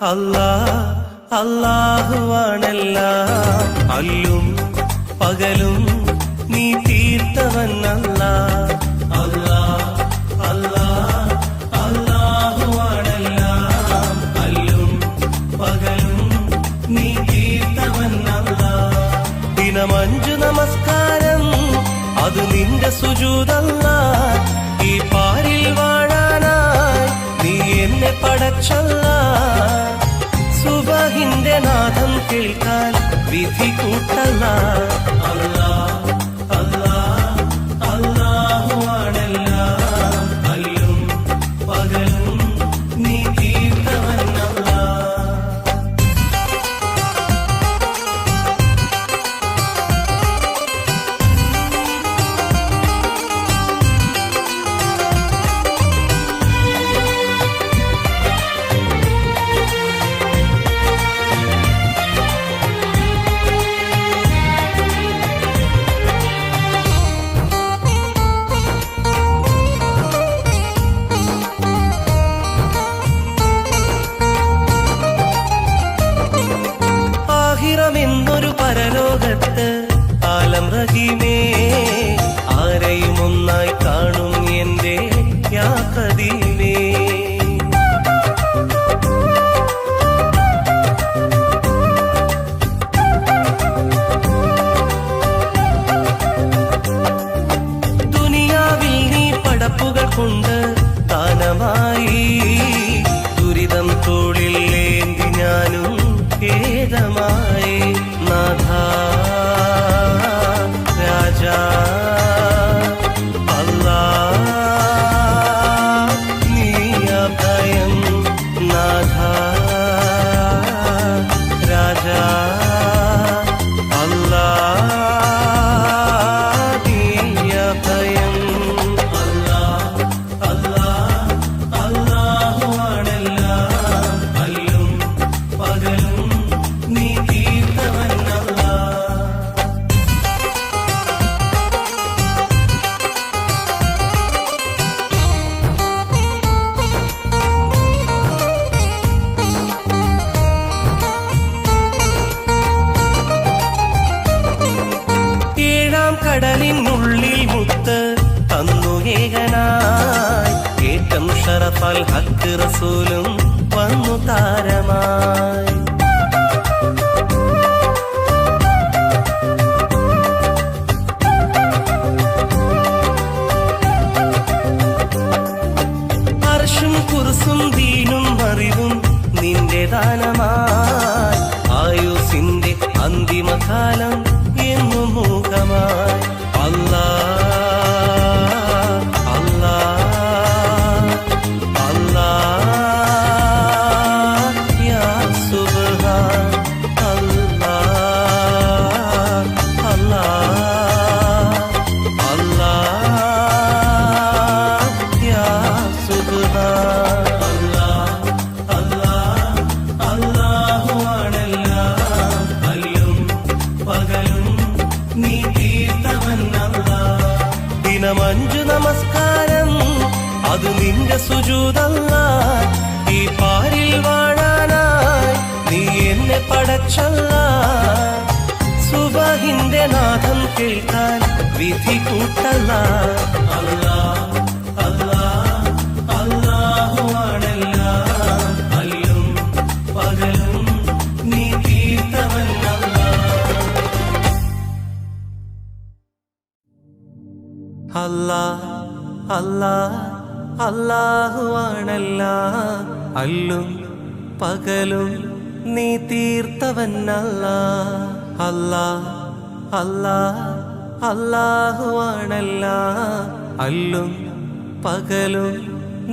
അല്ലാഹ് അല്ലാഹുവാണെല്ലാം അല്ലും പകലും നീ തീർത്തവൻ അല്ലാഹ് അല്ലാഹ് അല്ലാഹ് അല്ലാഹുവാണെല്ലാം അല്ലും പകലും നീ തീർത്തവൻ അല്ലാഹ് ദിനമഞ്ചു നമസ്കാരം അത് നിന്റെ സുജൂദല്ലാഹ് ഈ പാരിൽ വാഴാനായി നീ എന്നെ പടച്ചല്ലാഹ് സുബഹിന്റെ നാദം കേൾക്കാൻ വിധി കൂട്ടല്ലാഹ് അല്ലാഹ് അല്ലാഹ് അല്ലാഹുവാണെല്ലാം അല്ലും പകലും നീ തീർത്തവൻ അല്ലാഹ് എന്നൊരു പരലോകത്ത് ആലം റഹീമേ ആരെയും ഒന്നായി കാണും എന്റെ യാ ഖദീമേ ദുനിയാവിൽ നീ പടപ്പുകൾ കൊണ്ട് ദാനമായി ദുരിതം തോളിൽ ഏന്തി ഞാനും ഖേദമായി നാഥാ രാജാ അല്ലാഹ് നീ അഭയം നാഥാ രാജാ അല്ലാഹ് നീ അഭയം അല്ലാഹ് അല്ലാഹ് അല്ലാഹുവാണെല്ലാം അല്ലും പകലും നീ തീർത്തവൻ അല്ലാഹ് ഏഴാം കടലിനുള്ളിൽ മുത്ത് തന്നു ഏകനായി ഏറ്റം ഷറഫൽ ഹക്ക് റസൂലും വന്നു താരമായി അർശും കുർസും ദീനും അറിവും നിന്റെ ദാനമായി ആയുസിന്റെ അന്തിമകാലം എന്നും മൂകമായി അല്ലാഹ് അല്ലാഹ് അല്ലാഹ് യാ സുബ്ഹാൻ അല്ലാഹ് അല്ലാഹ് അല്ലാഹ് യാ സുബ്ഹാൻ അല്ലാഹ് അല്ലാഹ് അല്ലാഹുവാണെല്ലാം അല്ലും പകലും നീ തീർത്തവൻ അല്ലാഹ് ദിനമഞ്ചു നമസ്കാരം അത് നിന്റെ സുജൂദല്ലാഹ് ഈ പാരിൽ വാഴാനായി നീ എന്നെ പടച്ചല്ലാഹ് സുബഹിന്റെ നാദം കേൾക്കാൻ വിധി കൂട്ടല്ലാഹ് അല്ലാഹ് അല്ലാഹ് അല്ലാഹുവാണെല്ലാം അല്ലും പകലും നീ തീർത്തവൻ അല്ലാഹ് അല്ലാഹ് അല്ലാഹുവാണെല്ലാം അല്ലും പകലും നീ തീർത്തവൻ അല്ലാഹ് അല്ലാഹ് അല്ലാഹ് അല്ലാഹുവാണെല്ലാം അല്ലും പകലും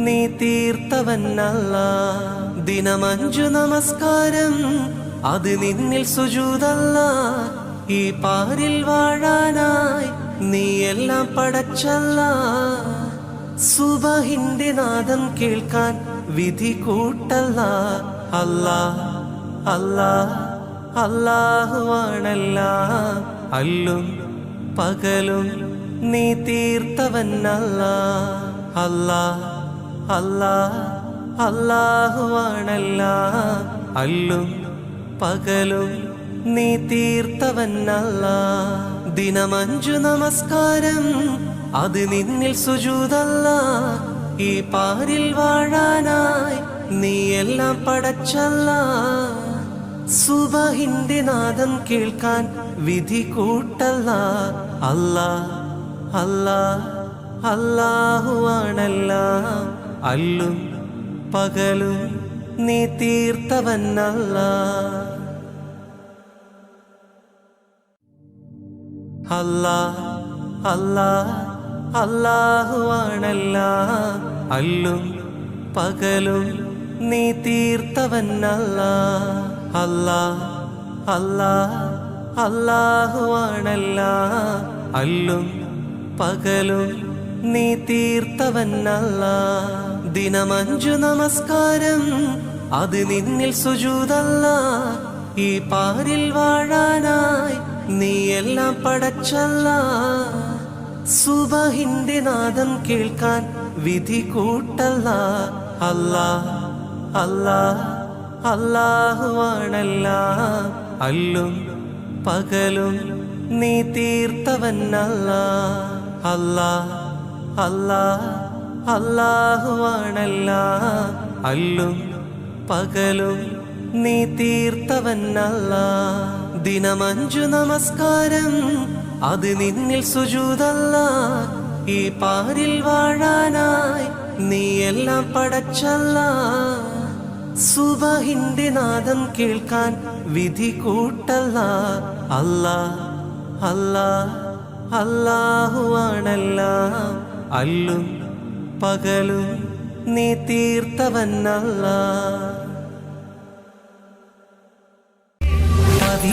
നീ തീർത്തവൻ അല്ലാഹ് ദിനമഞ്ചു നമസ്കാരം അത് നിന്നിൽ സുജൂദല്ലാഹ് ഈ പാരിൽ വാഴാനായി നീ എല്ലാം പടച്ചല്ലാഹ് സുബഹിന്റെ നാദം കേൾക്കാൻ വിധി കൂട്ടല്ലാഹ് അല്ലാഹ് അല്ലാഹ് അല്ലാഹുവാണെല്ലാം അല്ലും പകലും നീ തീർത്തവൻ അല്ലാഹ് അല്ലാഹ് അല്ലാഹ് അല്ലാഹുവാണല്ല അല്ലും പകലും നീ തീർത്തവനല്ല. ദിനമഞ്ചു നമസ്കാരം അത് നിന്നിൽ സുജൂദല്ല. ഈ പാരിൽ വാഴാനായി നീ എല്ലാം പടച്ചല്ല. സുബഹിന്റെ നാദം കേൾക്കാൻ വിധി കൂട്ടല്ല. അല്ലാ അല്ലാ അല്ലാഹുവാണല്ല അല്ലും പകലും നീ തീർത്തവനല്ല. അല്ലാ അല്ലാ അല്ലാഹുവാണല്ല അല്ലും പകലും നീ തീർത്തവനല്ല. അല്ലാ അല്ലാ അല്ലാഹുവാണല്ല അല്ലും പകലും നീ തീർത്തവനല്ല. ദിനമഞ്ചു നമസ്കാരം അത് നിന്നിൽ സുജൂദല്ല. ഈ പാരിൽ വാഴാനായി നീ എല്ലാം പടച്ചല്ല. സുബഹിന്റെ നാദം കേൾക്കാൻ വിധി കൂട്ടല്ല. അല്ലാ അല്ലാ അല്ലാഹുവാണല്ല അല്ലും പകലും നീ തീർത്തവനല്ല. അല്ലാ അല്ലാ അല്ലാഹുവാണല്ല അല്ലും പകലും നീ തീർത്തവനല്ല. ദിനമഞ്ചു നമസ്കാരം അത് നിന്നിൽ സുജൂദല്ല. ഈ പാരിൽ വാഴാനായി നീ എല്ലാം പടച്ചല്ല. സുബഹിന്റെ നാദം കേൾക്കാൻ വിധി കൂട്ടല്ല. അല്ലാ അല്ലാ അല്ലാഹുവാണല്ല അല്ലും പകലും നീ തീർത്തവനല്ല.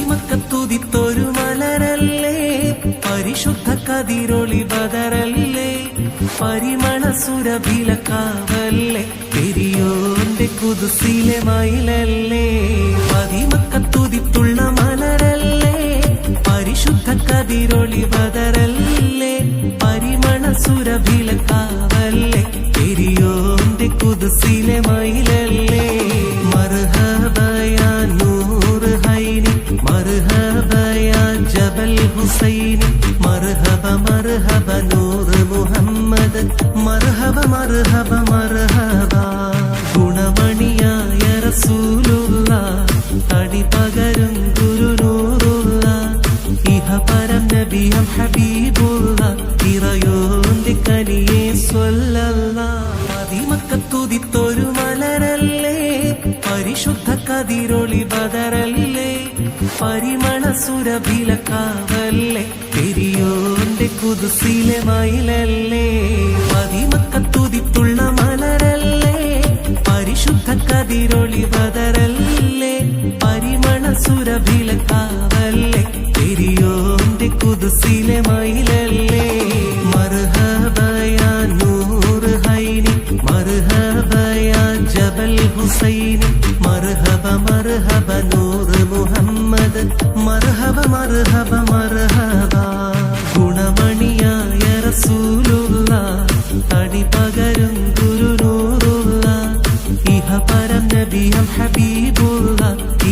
മക്കത്തുദിത്തൊരു മലരല്ലേ പരിശുദ്ധ കതിരൊളി ബദറല്ലേ പരിമള സുരഭിലക്കാവല്ലേ പെരിയോന്റെ കുതുസിലെ മയിലല്ലേ. മക്കത്തുദിത്തുള്ള മലരല്ലേ പരിശുദ്ധ കതിരൊളി ബദറല്ലേ പരിമള സുരഭിലക്കാവല്ലേ പെരിയോന്റെ കുതുസിലെ മയിലല്ലേ. മർഹബയാ നൂർ ഹൈനി മർഹബയാ ജബൽ ഹുസൈനി മർഹബ മർഹബ നൂർ മുഹമ്മദ് മർഹബ മർഹബ മർഹബ. ഗുണമണിയായ റസൂലുള്ള തടി പകരും ഗുരുനൂറുള്ള ഇഹ പരം നബിയം ഹബീബുള്ള ഇറയോന്റെ കനിയെ സ്വല്ലല്ലാഹ്. മക്കത്തുദിത്തൊരു മലരല്ലേ പരിശുദ്ധ കതിരൊളി ബദറല്ലേ പരിമള സുരഭിലക്കാവല്ലേ പെരിയോന്റെ കുതുസിലെ മയിലല്ലേ. മക്കത്തുദിത്തുള്ള മലരല്ലേ പരിശുദ്ധ കതിരൊളി ബദറല്ലേ പരിമള സുരഭിലക്കാവല്ലേ പെരിയോന്റെ കുതുസിലെ മയിലല്ലേ. മർഹബയാ നൂർ ഹൈനി മർഹബയാ ജബൽ ഹുസൈനി മർഹബ മർഹബ നൂർ മുഹമ്മദ് മർഹബ മർഹബ മർഹബ. ഗുണമണിയായ റസൂലുള്ള തടി പകരും ഗുരുനൂറുള്ള ഇഹ പരം നബിയം ഹബീബുള്ള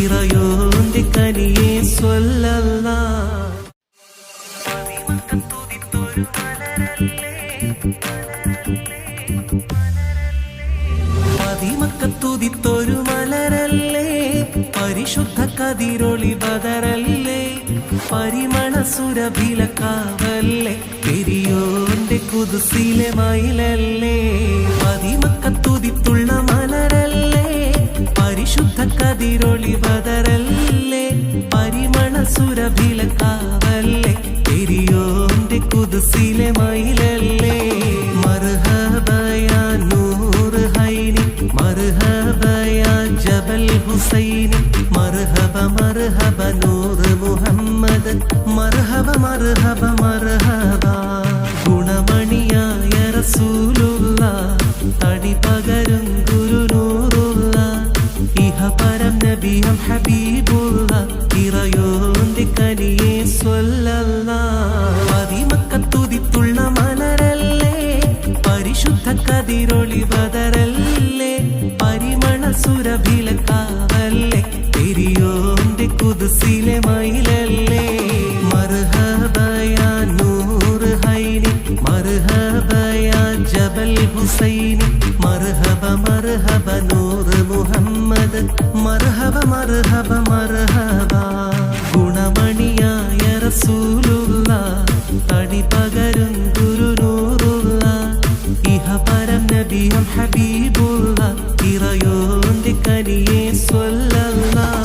ഇറയോന്റെ കനിയെ സ്വല്ലല്ലാഹ്. മക്കത്തുദിത്തൊരു മലരല്ലേ പരിശുദ്ധ കതിരൊളി ബദറല്ലേ പരിമള സുരഭിലക്കാവല്ലേ പെരിയോന്റെ കുതുസിലെ മയിലല്ലേ. മക്കത്തുദിത്തുള്ള മലരല്ലേ പരിശുദ്ധ കതിരൊളി ബദറല്ലേ പരിമള സുരഭിലക്കാവല്ലേ പെരിയോന്റെ കുതുസിലെ മയിലല്ലേ. മർഹബയാ നൂർ ഹൈനി മർഹബയാ ജബൽ ഹുസൈനി മർഹബ മർഹബ നൂർ മുഹമ്മദ് മർഹബ മർഹബ മർഹബ. ഗുണമണിയായ റസൂലുള്ള തടി പകരും ഗുരുനൂറുള്ള ഇഹ പരം നബിയം ഹബീബുള്ള ഇറയോന്റെ കനിയെ സ്വല്ലല്ലാഹ്. മക്കത്തുദിത്തുള്ള മലരല്ലേ പരിശുദ്ധ കതിരൊളി ബദറല്ലേ സുരഭിലക്കാവല്ലേ പെരിയോന്റെ കുദ്സിലെ മയിലല്ലേ മർഹബയാ നൂറ് ഹൈനി മർഹബയാ ജബൽ ഹുസൈനി മർഹബ മർഹബ നൂറ് മുഹമ്മദ് മർഹബ മർഹബ മർഹബ ഗുണമണിയായ റസൂലുള്ള തടി പകരും ഗുരുനൂറുള്ള ഇഹപരം നബിയും ഹബീബുള്ള ഇറയോന്റെ കനിയെ സ്വല്ലല്ലാഹ്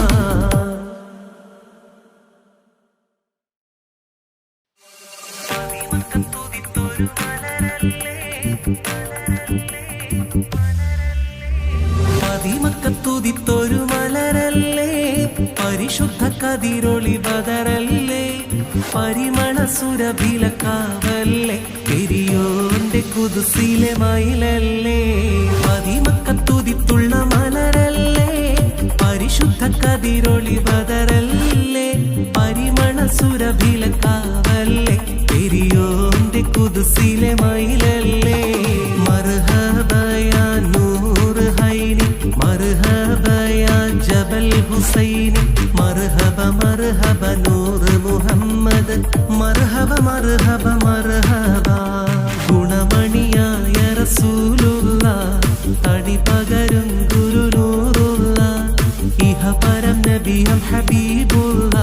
മദിമക്കത്തുതിത്തൊരു മലരല്ലേ പരിശുദ്ധ കതിരൊളി ബദറല്ലേ പരിമള സുരഭിലക്കാവല്ലേ പെരിയോന്റെ കുദ്സിലെ മയിലല്ലേ മദിമക്കത്തുതിത്തുള്ള മലരല്ലേ പരിശുദ്ധ കതിരൊളി ബദറല്ലേ പരിമള സുരഭിലക്കാവല്ലേ പെരിയോന്റെ കുദ്സിലെ മയിലല്ലേ മർഹബയാ നൂറ് ഹൈനി മർഹബയാ ജബൽ ഹുസൈനി മർഹബ മർഹബ നൂറ് മുഹമ്മദ് മർഹബ മർഹബ മർഹബ ഗുണമണിയായ റസൂലുള്ള തടി പകരും ഗുരുനൂറുള്ള ഇഹപരം നബിയും ഹബീബുള്ള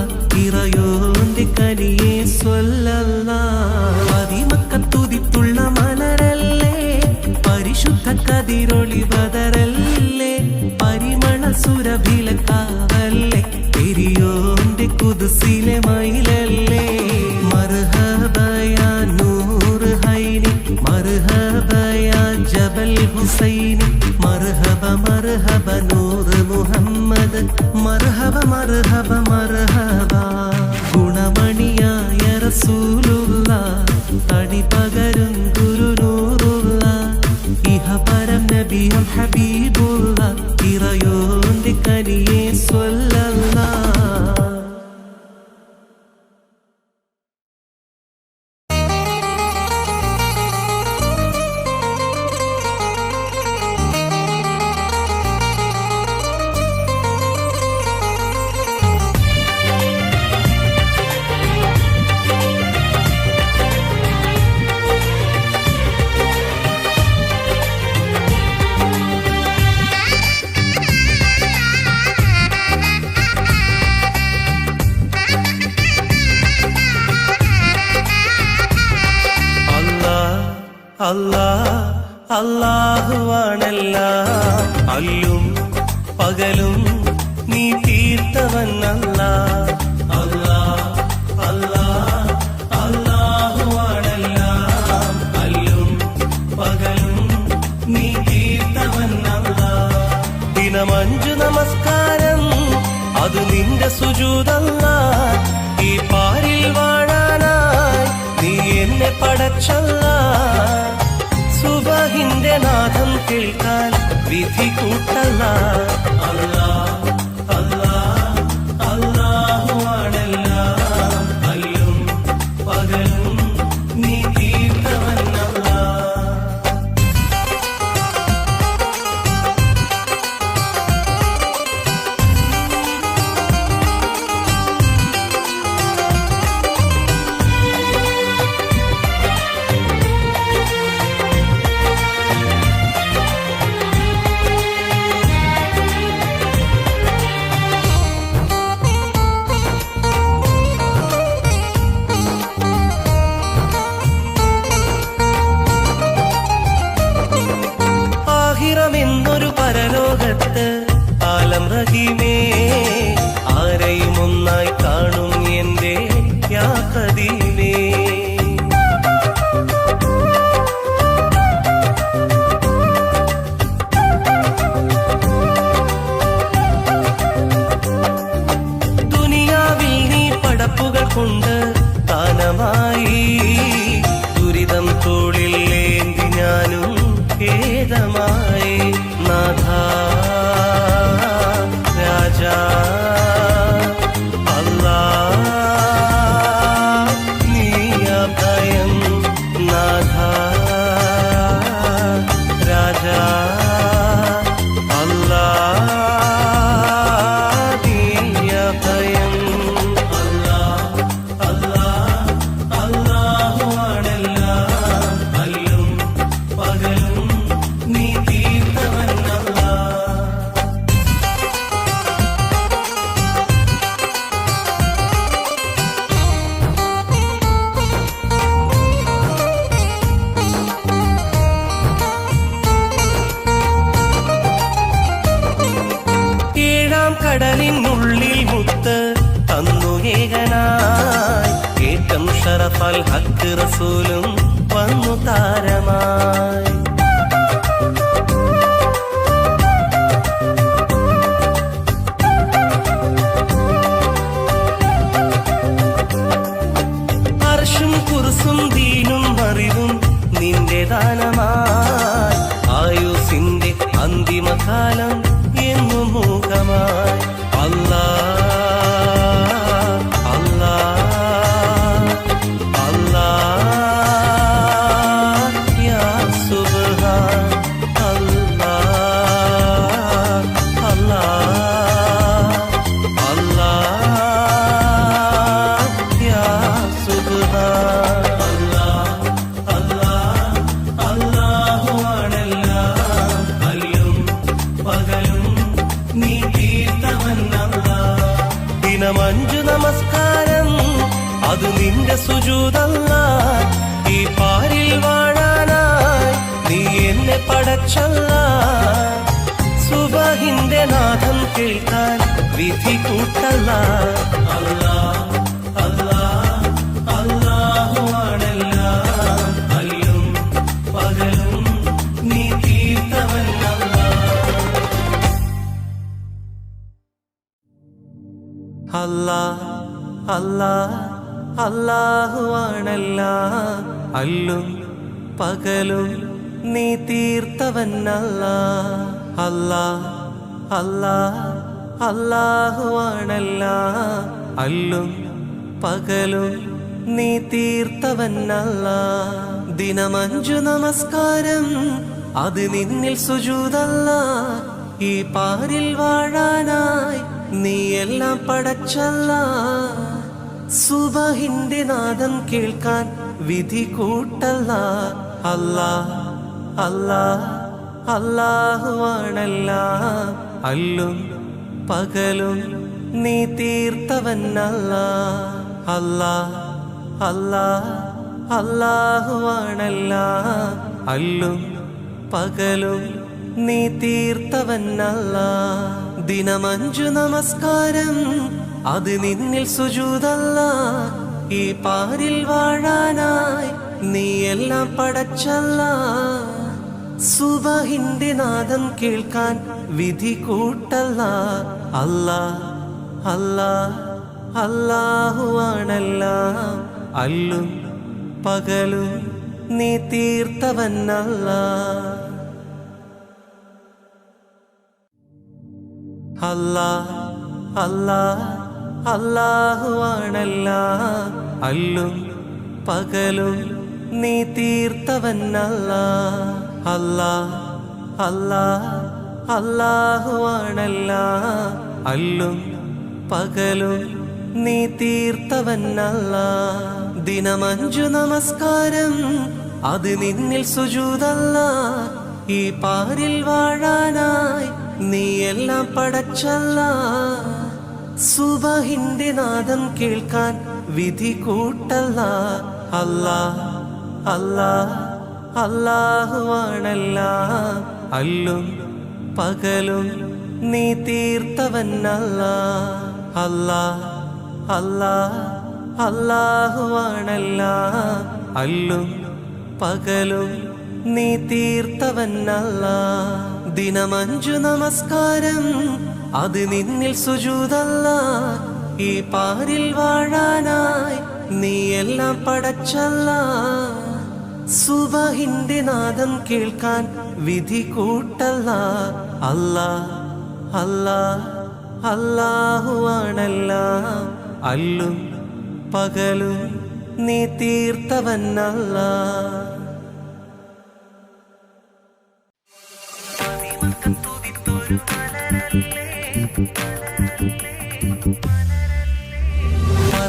ഇറയോന്റെ കനിയെ സ്വല്ലല്ലാഹ് മദിമക്കത്തുതിത്തുള്ള മലരല്ലേ പരിശുദ്ധ കതിരൊളി ബദറല്ലേ പരിമള സുരഭിലക്കാവല്ലേ പെരിയോന്റെ കുദ്സിലെ മയിലല്ലേ മർഹബയാ നൂറ് ഹൈനി മർഹബയാ ജബൽ ഹുസൈനി മർഹബ മർഹബ നൂറ് മുഹമ്മദ് മർഹബ മർഹബ മർഹബ ഗുണമണിയായ റസൂലുള്ള തടി പകരും ഗുരുനൂറുള്ള ഇഹപരം നബിയും ഹബീബുള്ള ഇറയോന്റെ കനിയെ സ്വല്ലല്ലാഹ് അല്ലാഹുവാണെല്ലാം അല്ലും പകലും നീ തീർത്തവൻ അല്ലാഹ് അല്ലാഹുവാണെല്ലാം അല്ലും പകലും നീ തീർത്തവൻ അല്ലാഹ് ദിനം 5 നമസ്കാരം അത് നിന്റെ സുജൂദല്ലാഹ് ഈ പാരിൽ വാഴാനായി നീ എന്നെ പടച്ചല്ലാഹ് സുബഹിന്റെ നാദം കേൾക്കാൻ വിധി കൂട്ടല്ല അല്ലാഹ് അല്ലാഹ് അല്ലാഹുവാണെല്ലാം അല്ലും പകലും നീ തീർത്തവൻ അല്ലാഹ് കടലിനുള്ളിൽ മുത്ത് തന്നു ഏകനായി ഏറ്റം ഷറഫൽ ഹക്ക് റസൂലും വന്നു താരമായി. അർശും കുർസും ദീനും അറിവും നിന്റെ ദാനമായി ആയുസിന്റെ അന്തിമകാലം എന്നും മൂകമായി. അല്ലാഹ് അല്ലാഹ് അല്ലാഹ് യാ സുബ്ഹാൻ അല്ലാഹ് അല്ലാഹ് അല്ലാഹ് യാ സുബ്ഹാൻ. അല്ലാഹ് അല്ലാഹ് അല്ലാഹു ആണല്ലാഹ് അല്ലും പകലും നീ തീർത്തവനല്ലാഹ്. ദിനമഞ്ചു നമസ്കാരം അത് നിന്റെ സുജൂദല്ലാഹ്. ഈ പാരിൽ വാഴാനായി നീ എന്നെ പടച്ചല്ലാഹ്. സുബഹിന്റെ നാദം കേൾക്കാൻ വിധി കൂട്ടല്ലാഹ്. അല്ലാഹ് അല്ലാഹ് അല്ലാഹു ആണല്ലാഹ് അല്ലും പകലും നീ തീർത്തവനല്ലാഹ്. അല്ലാഹ് അല്ലാഹ് അല്ലാഹു ആണല്ലാഹ് അല്ലും പകലും നീ തീർത്തവനല്ലാഹ്. അല്ലാഹ് അല്ലാഹ് അല്ലാഹു ആണല്ലാഹ് അല്ലും പകലും നീ തീർത്തവനല്ലാഹ്. ദിനമഞ്ചു നമസ്കാരം അത് നിന്നിൽ സുജൂദല്ലാഹ്. ഈ പാരിൽ വാഴാനായി നീ എല്ലാം പടച്ചല്ലാഹ്. സുബഹിന്റെ നാദം കേൾക്കാൻ വിധി കൂട്ടല്ലാഹ്. അല്ലാഹ് അല്ലാഹ് അല്ലാഹു ആണല്ലാഹ് അല്ലും പകലും നീ തീർത്തവനല്ലാഹ്. അല്ലാഹ് അല്ലാഹ് അല്ലാഹു ആണല്ലാഹ് അല്ലും പകലും നീ തീർത്തവനല്ലാഹ്. ദിനമഞ്ചു നമസ്കാരം അത് നിന്നിൽ സുജൂദല്ലാഹ്. ഈ പാരിൽ വാഴാനായി നീ എല്ലാം പടച്ചല്ലാഹ്. സുബഹിന്റെ നാദം കേൾക്കാൻ വിധി കൂട്ടല്ലാഹ്. അല്ലാഹ് അല്ലാഹ് അല്ലാഹു ആണല്ലാഹ് അല്ലും പകലും നീ തീർത്തവനല്ലാഹ്. അല്ലാഹ് അല്ലാഹ് അല്ലാഹു ആണല്ലാഹ് അല്ലും പകലും നീ തീർത്തവനല്ലാഹ്. അല്ലാഹ് അല്ലാഹ് അല്ലാഹു ആണല്ലാഹ് അല്ലും പകലും നീ തീർത്തവനല്ലാഹ്. ദിനമഞ്ചു നമസ്കാരം അത് നിന്നിൽ സുജൂദല്ലാഹ്. ഈ പാരിൽ വാഴാനായി നീ എല്ലാം പടച്ചല്ലാഹ്. സുബഹിന്റെ നാദം കേൾക്കാൻ വിധി കൂട്ടല്ലാഹ്. അല്ലാഹ് അല്ലാഹ് അല്ലാഹു ആണല്ലാഹ് അല്ലും പകലും നീ തീർത്തവനല്ലാഹ്. അല്ലാഹ് അല്ലാഹ് അല്ലാഹു ആണല്ലാഹ് അല്ലും പകലും നീ തീർത്തവനല്ലാഹ്. ദിനമഞ്ചു നമസ്കാരം അത് നിന്നിൽ സുജൂദല്ലാഹ്. ഈ പാരിൽ വാഴാനായി നീ എല്ലാം പടച്ചല്ലാഹ്. സുബഹിന്റെ നാദം കേൾക്കാൻ വിധി കൂട്ടല്ലാഹ്. അല്ലാഹ് അല്ലാഹ് അല്ലാഹു ആണല്ലാഹ് അല്ലും പകലും നീ തീർത്തവനല്ലാഹ്.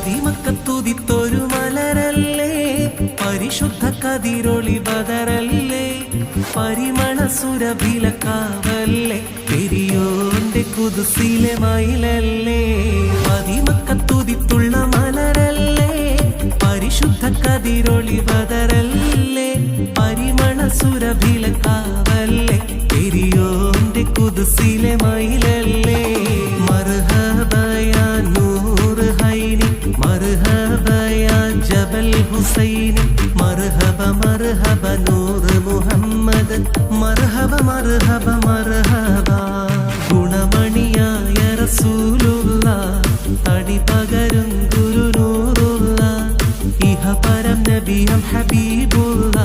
മദിമക്കത്തുതിത്തൊരു മലരല്ലേ പരിശുദ്ധ കതിരൊളി ബദറല്ലേ പരിമള സുരഭിലക്കാവല്ലേ പെരിയോന്റെ കുതുസിലെ മയിലല്ലേ. മദിമക്കത്തുതിത്തുള്ള മലരല്ലേ പരിശുദ്ധ കതിരൊളി ബദറല്ലേ പരിമള സുരഭിലക്കാവല്ലേ പെരിയോന്റെ കുതുസിലെ മയിലല്ലേ. ഹുസൈനി മർഹബ മർഹബ നൂറ് മുഹമ്മദ് മർഹബ മർഹബ മർഹബ ഗുണമണിയായ റസൂലുള്ള തടി പകരും ഗുരുനൂറുള്ള ഇഹപരം നബിയം ഹബീബുള്ള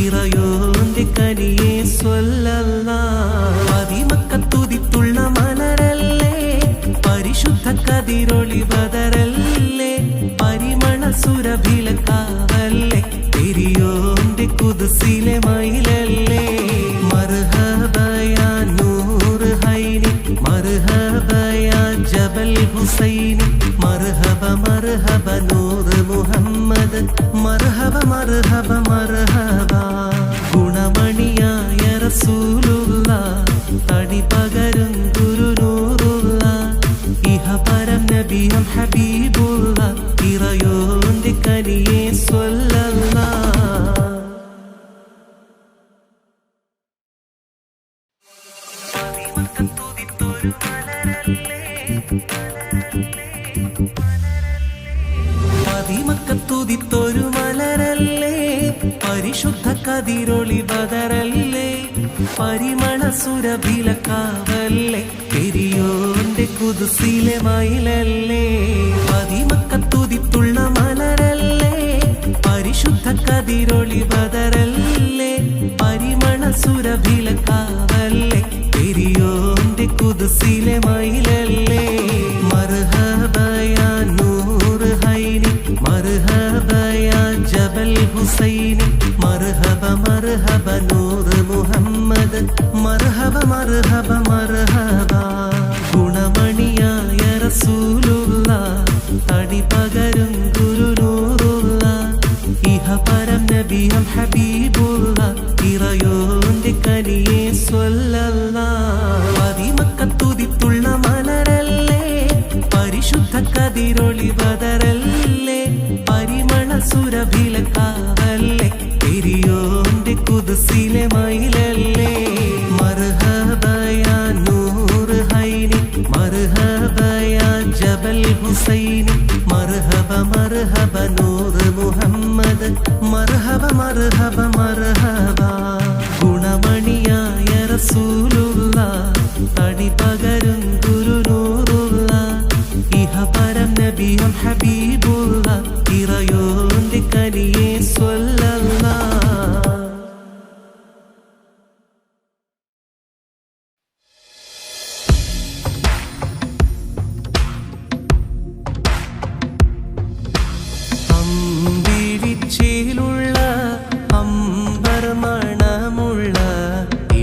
ഇറയോന്റെ കനിയെ സ്വല്ലല്ലാഹ് അതിമക്കത്തുതിത്തുള്ള മലരല്ലേ പരിശുദ്ധ കതിരൊളി ബദറല്ലേ പരിമള സുരഭിലക്കാവല്ലേ പെരിയോന്റെ കുദ്സിലെ മയിലല്ലേ മർഹബയാ നൂറ് ഹൈനി മർഹബയാ ജബൽ ഹുസൈനി മർഹബ മർഹബ നൂറ് മുഹമ്മദ് മർഹബ മർഹബ മർഹബ ഗുണമണിയായ റസൂലുള്ള തടി പകരും ഗുരുനൂറുള്ള ഇഹപരം നബിയം ഹബീബുള്ള ഇറയോന്റെ കനിയെ സ്വല്ലല്ലാഹ് അതിമക്കത്തുതിത്തൊരു മലരല്ലേ പരിശുദ്ധ കതിരൊളി ബദറല്ലേ പരിമള സുരഭിലക്കാവല്ലേ പെരിയോന്റെ കുദ്സിലെ മയിലല്ലേ അതിമക്കത്തുതിത്തുള്ള മലരല്ലേ പരിശുദ്ധ കതിരൊളി ബദറല്ലേ പരിമള സുരഭിലക്കാവല്ലേ പെരിയോന്റെ കുദ്സിലെ മയിലല്ലേ മർഹബയാ നൂറ് ഹൈനി മർഹബയാ ജബൽ ഹുസൈനി മർഹബ മർഹബ നൂറ് മുഹമ്മദ് മർഹബ മർഹബ മർഹബ ഗുണമണിയായ റസൂലുള്ള തടി പകരും ഗുരുനൂറുള്ള ഇഹപരം നബിയം ഹബീബുള്ള ഇറയോന്റെ കനിയെ സ്വല്ലല്ലാഹ് അതിമക്കത്തുതിത്തുള്ള മലരല്ലേ പരിശുദ്ധ കതിരൊളി ബദറല്ലേ പരിമള സുരഭിലക്കാവല്ലേ പെരിയോന്റെ കുദ്സിലെ മയിലല്ലേ മർഹബയാ നൂറ് ഹൈനി മർഹബയാ ജബൽ ഹുസൈനി മർഹബ മർഹബ നൂറ് മുഹമ്മദ് മർഹബ മർഹബ മർഹബ ഗുണമണിയായ റസൂലുള്ള തടി പകരും ഗുരുനൂറുള്ള ഇഹപരം നബിയം ഹബീബുള്ള ഇറയോന്റെ കനിയെ സ്വല്ലല്ലാഹ് അമ്പിളിച്ചേലുള്ള അമ്പർ മണമുള്ള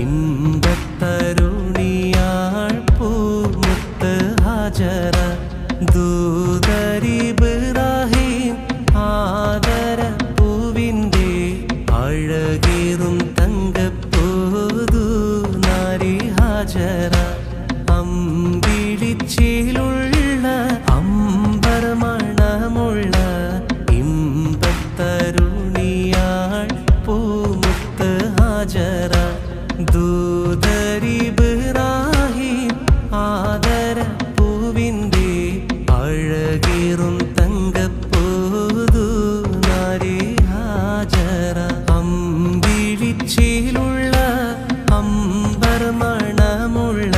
ഇമ്പത്തരുണിയാൾ പൂമുത്ത് ഹാജറ ദൂതരിബ്രാഹിം ആദര പൂവിൻ്റെ അഴകേറും തങ്കപ്പൂതു നാരി ഹാജറ അമ്പിളിച്ചേലുള്ള അമ്പർ മണമുള്ള ഇമ്പത്തരുണിയാൾ പൂമുത്ത് ഹാജറ ദൂതരിബ്രാഹിം ആദര പൂവിൻ്റെ അഴകേറും തങ്കപ്പൂതു നാരി ഹാജറ അമ്പിളിച്ചേലുള്ള അമ്പർ മണമുള്ള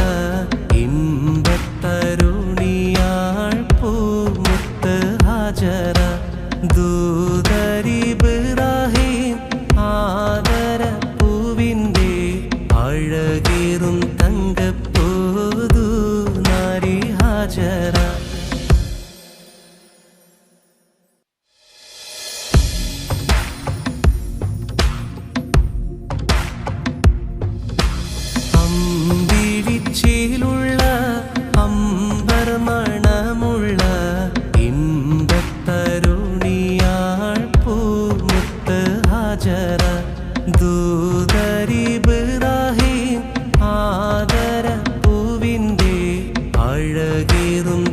ഇമ്പത്തരുണിയാൾ പൂമുത്ത് ഹാജറ ദൂതരിബ്രാഹിം ആദര പൂവിൻ്റെ അഴകേറും തങ്കപ്പൂതു നാരി ഹാജറ അമ്പിളിച്ചേലുള്ള അമ്പർ മണമുള്ള ഇമ്പത്തരുണിയാൾ പൂമുത്ത് ഹാജറ ദൂതരിബ്രാഹിം ആദര പൂവിൻ്റെ അഴകേറും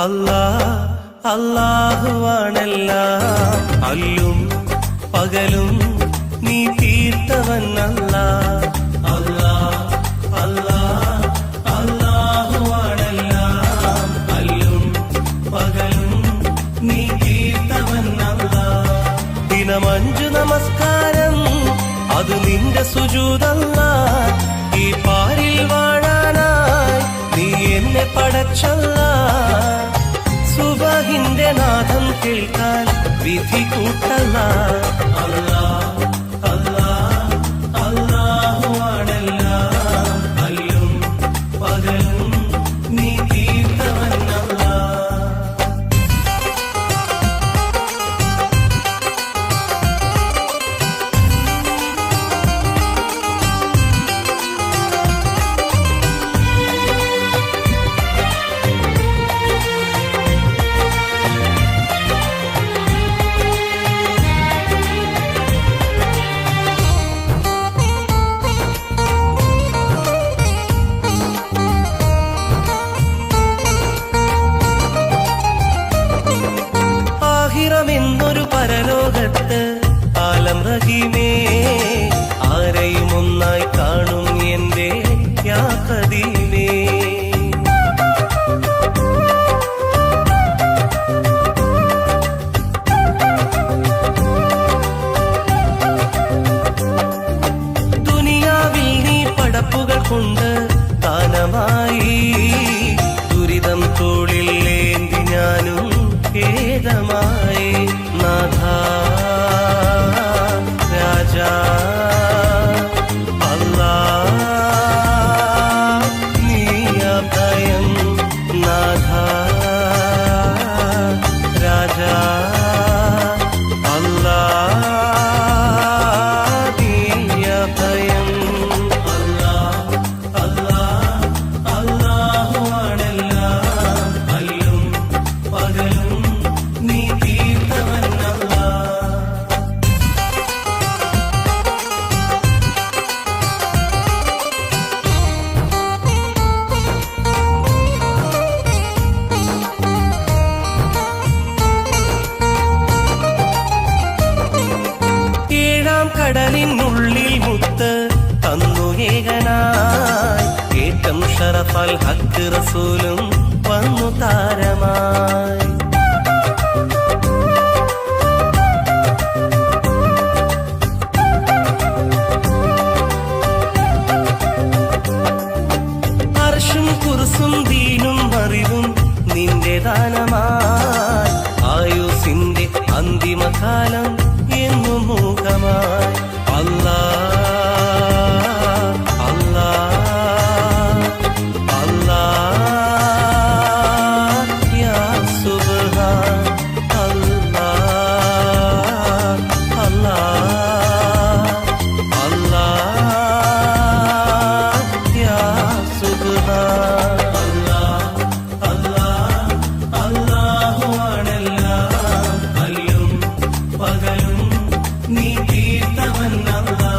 അല്ലാ അല്ലാഹുവാണെല്ലാം അല്ലും പകലും നീ തീർത്തവൻ അല്ലാ അല്ലാ അല്ലാ അല്ലാഹുവാണെല്ലാം അല്ലും പകലും നീ തീർത്തവൻ അല്ലാ ദിനം 5 നമസ്കാരം അത് നിന്റെ സുജൂദല്ലാ ഈ പാരിൽ വാഴാനായി നീ എന്നെ പടച്ചല്ലാ സുബഹിന്റെ നാദം കേൾക്കാൻ വിധി കൂട്ടല്ലാ അല്ലാ അല്ലാ അല്ലാഹുവാണെല്ലാം അല്ലും പകലും നീ തീർത്തവൻ അല്ലാ എന്നൊരു പരലോകത്ത് ആലം റഹീമേ ആരെയും ഒന്നായി കാണും എന്റെ യാ ഖദീമേ ദുനിയാവിൽ നീ പടപ്പുകൾ കൊണ്ട് ദാനമായി ദുരിതം തോളിൽ ഏന്തി ഞാനും ഖേദമായി നാഥാ രാജാ അല്ലാ നീ അഭയം നാഥാ രാജാ അല്ലാ നീ അഭയം അല്ലാ അല്ലാ അല്ലാഹുവാണെല്ലാം അല്ലും പകലും നീ തീർത്തവൻ അല്ലാ ഏഴാം കടലിനുള്ളിൽ മുത്ത് തന്നു ഏകനായി ഏറ്റം ഷറഫൽ ഹക്ക് റസൂലും വന്നു താരമായി അർശും കുർസും ദീനും അറിവും നിന്റെ ദാനമായി ആയുസിന്റെ അന്തിമകാലം എന്നു മൂകമായി അല്ലാ അല്ലാ അല്ലാ യാ സുബ്ഹാൻ അല്ലാ അല്ലാ അല്ലാ യാ സുബ്ഹാൻ അല്ലാ അല്ലാ അല്ലാഹുവാണെല്ലാം അല്ലും പകലും നീ തീർത്തവൻ അല്ലാ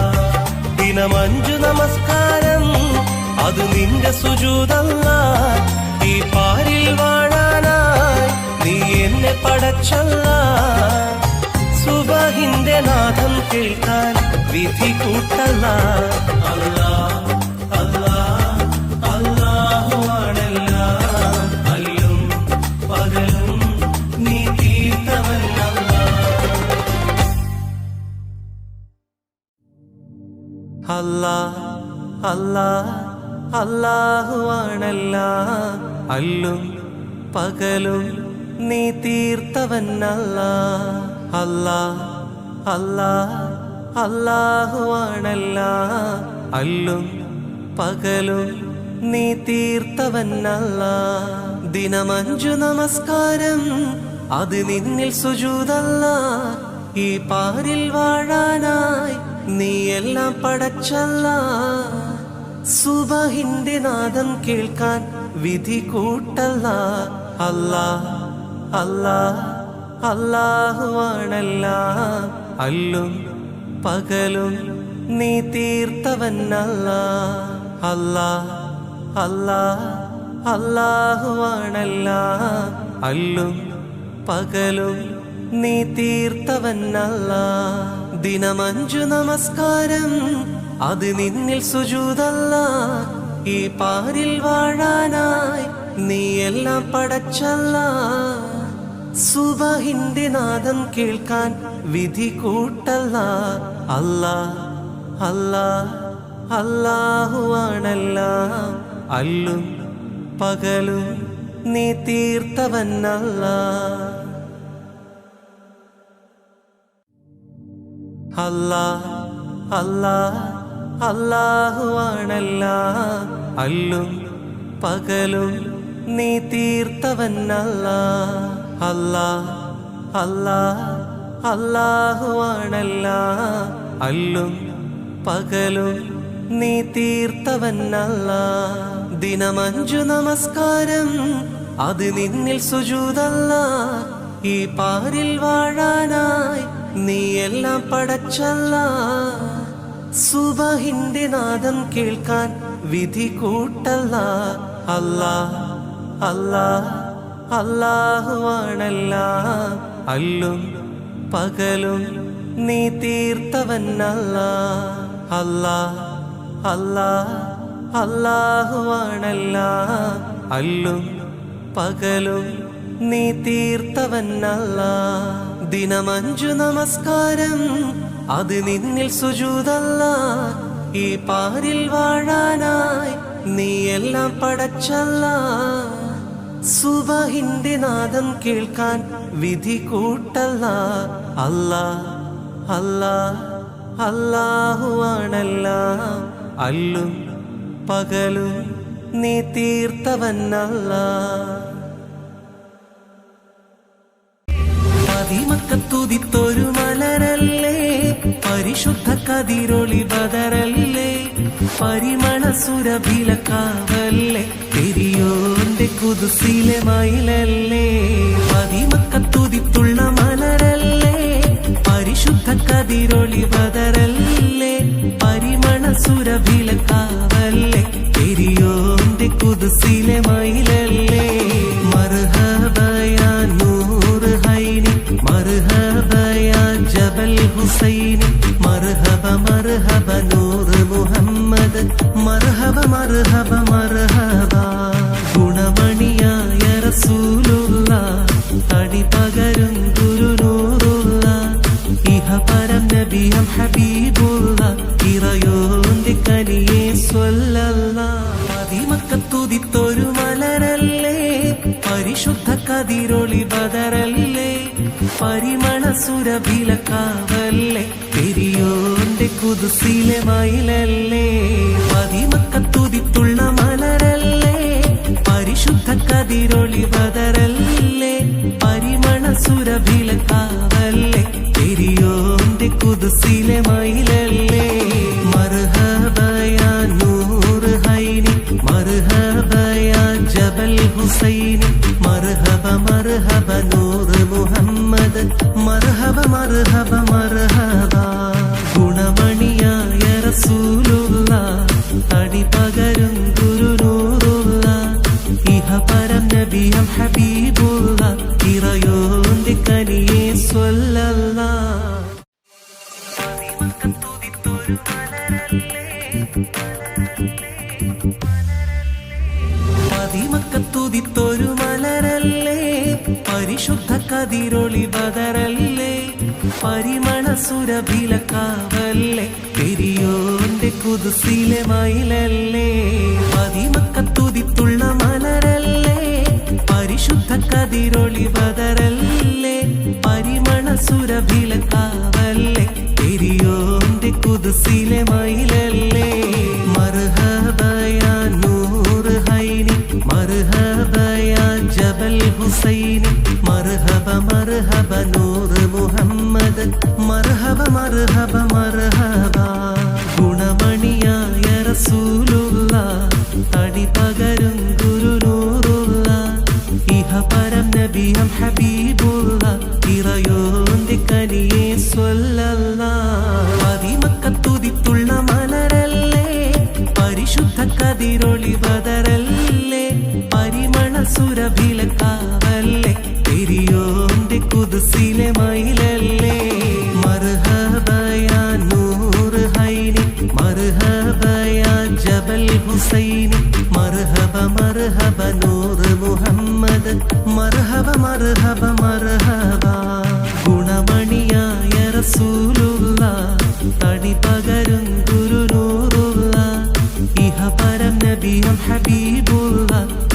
ദിനം 5 നമസ്കാരം അത് നിന്റെ സുജൂദല്ലാ ഈ പാരിൽ വാഴാനായി നീ എന്നെ പടച്ചല്ലാ സുബഹിന്റെ നാദം കേൾക്കാൻ വിധി കൂട്ടല്ലാ അല്ലാ അല്ലാ അല്ലാഹുവാണെല്ലാം അല്ലും പകലും നീ തീർത്തവൻ അല്ലാ അല്ലാ അല്ലാ അല്ലാഹുവാണെല്ലാം അല്ലും പകലും നീ തീർത്തവൻ അല്ലാ അല്ലാ അല്ലാ അല്ലാഹുവാണെല്ലാം അല്ലും പകലും നീ തീർത്തവൻ അല്ലാ ദിനം 5 നമസ്കാരം അത് നിന്നിൽ സുജൂദല്ലാ ഈ പാരിൽ വാഴാനായി നീ എല്ലാം പടച്ചല്ലാ സുബഹിന്റെ നാദം കേൾക്കാൻ വിധി കൂട്ടല്ലാ അല്ലാ അല്ലാ അല്ലാഹുവാണെല്ലാം അല്ലും പകലും നീ തീർത്തവൻ അല്ലാ അല്ലാ അല്ലാ അല്ലാഹുവാണെല്ലാം അല്ലും പകലും നീ തീർത്തവനല്ല. ദിനമഞ്ചു നമസ്കാരം അത് നിന്നിൽ സുജൂദല്ല. ഈ പാരിൽ വാഴാനായി നീ എല്ലാം പടച്ചല്ല. സുബഹിന്റെ നാദം കേൾക്കാൻ വിധി കൂട്ടല്ല. അല്ലാ അല്ലാ അല്ലാഹുവാണെല്ലാം അല്ലും പകലും നീ തീർത്തവനല്ല. അല്ലാ അല്ലാ അല്ലാഹുവാണെല്ലാം അല്ലും പകലും നീ തീർത്തവനല്ല. അല്ലാ അല്ലാ അല്ലാഹുവാണെല്ലാം അല്ലും പകലും നീ തീർത്തവനല്ല. ദിനമഞ്ചു നമസ്കാരം അത് നിന്നിൽ സുജൂദല്ല. ഈ പാരിൽ വാഴാനായി നീ എല്ലാം പടച്ചല്ല. സുബഹിന്റെ നാദം കേൾക്കാൻ വിധി കൂട്ടല്ല. അല്ലാ അല്ലാ അല്ലാഹുവാണെല്ലാം അല്ലും പകലും നീ തീർത്തവനല്ല. അല്ലാ അല്ലാ അല്ലാഹുവാണെല്ലാം അല്ലും പകലും നീ തീർത്തവനല്ല. ദിനമഞ്ചു നമസ്കാരം അത് നിന്നിൽ സുജൂദല്ല. ഈ പാരിൽ വാഴാനായി നീ എല്ലാം പടച്ചല്ല. സുബഹിന്റെ നാദം കേൾക്കാൻ വിധി കൂട്ടല്ല. അല്ലാ അല്ലാ അല്ലാഹുവാണെല്ലാം അല്ലും പകലും നീ തീർത്തവനല്ല. മക്കത്തുതിത്തൊരു മലരല്ലേ, പരിശുദ്ധ കതിരൊളി ബദറല്ലേ, പരിമള സുരഭിലക്കാവല്ലേ, പെരിയോന്റെ കുതുസിലെ മയിലല്ലേ. മക്കത്തുതിത്തുള്ള മലരല്ലേ, പരിശുദ്ധ കതിരൊളി ബദറല്ലേ, പരിമള സുരഭിലക്കാവല്ലേ, പെരിയോന്റെ കുതുസിലെ മയിലല്ലേ. മർഹബയാ നൂർ ഹൈനി, മർഹബയാ ജബൽ ഹുസൈനി, മർഹബ മർഹബ നൂർ മുഹമ്മദ്, മർഹബ മർഹബ മർഹബ. ഗുണമണിയായ റസൂലുള്ള, തടി പകരും ഗുരുനൂറുള്ള, ഇഹ പരം നബിയം ഹബീബുള്ള, ഇറയോന്റെ കനിയെ സ്വല്ലല്ലാഹ്. മക്കത്തുതിത്തൊരു മലരല്ലേ, പരിശുദ്ധ കതിരൊളി ബദറല്ലേ, പരിമള സുരഭിലക്കാവല്ലേ, പെരിയോന്റെ കുതുസിലെ മയിലല്ലേ. മക്കത്തുതിത്തുള്ള മലരല്ലേ, പരിശുദ്ധ കതിരൊളി ബദറല്ലേ, പരിമള സുരഭിലക്കാവല്ലേ, പെരിയോന്റെ കുതുസിലെ മയിലല്ലേ. മർഹബയാ നൂർ ഹൈനി, മർഹബയാ ജബൽ ഹുസൈനി, മർഹബ മർഹബ നൂർ മുഹമ്മദ്, മർഹബ മർഹബ മർഹബ. ഗുണമണിയായ റസൂലുള്ള, തടി പകരും ഗുരുനൂറുള്ള, ഇഹ പരം നബിയം ഹബീബുള്ള, ഇറയോന്റെ കനിയെ സ്വല്ലല്ലാഹ്. മക്കത്തുതിത്തൊരു മലരല്ലേ, പരിശുദ്ധ കതിരൊളി ബദറല്ലേ, പരിമള സുരഭിലക്കാവല്ലേ, പെരിയോന്റെ കുതുസിലെ മയിലല്ലേ. മക്കത്തുതിത്തുള്ള മലരല്ലേ, പരിശുദ്ധ കതിരൊളി ബദറല്ലേ, പരിമള സുരഭിലക്കാവല്ലേ, പെരിയോന്റെ കുതുസിലെ മയിലല്ലേ. മർഹബയാ നൂർ ഹൈനി, മർഹബയാ ജബൽ ഹുസൈനി, മർഹബ മർഹബ നൂർ മുഹമ്മദ്, മർഹബ മർഹബ മർഹബ. ഗുണമണിയായ റസൂലുള്ള, തടി പകരും ഗുരുനൂറുള്ള, ഇഹ പരം നബിയം ഹബീബുള്ള, ഇറയോന്റെ കനിയെ സ്വല്ലല്ലാഹ്. മക്കത്തുതിത്തുള്ള മലരല്ലേ, പരിശുദ്ധ കതിരൊളി ബദറല്ലേ, സുരഭിലക്കാവല്ലേ പെരിയോന്റെ കുദ്സിലെ മയിലല്ലേ മർഹബയാ നൂറ് ഹൈനി മർഹബയാ ജബൽ ഹുസൈനി മർഹബ മർഹബ നൂറ് മുഹമ്മദ് മർഹബ മർഹബ മർഹബ ഗുണമണിയായ റസൂലുള്ള തടി പകരും ഗുരുനൂറുള്ള ഇഹപരം നബിയും ഹബീബുള്ള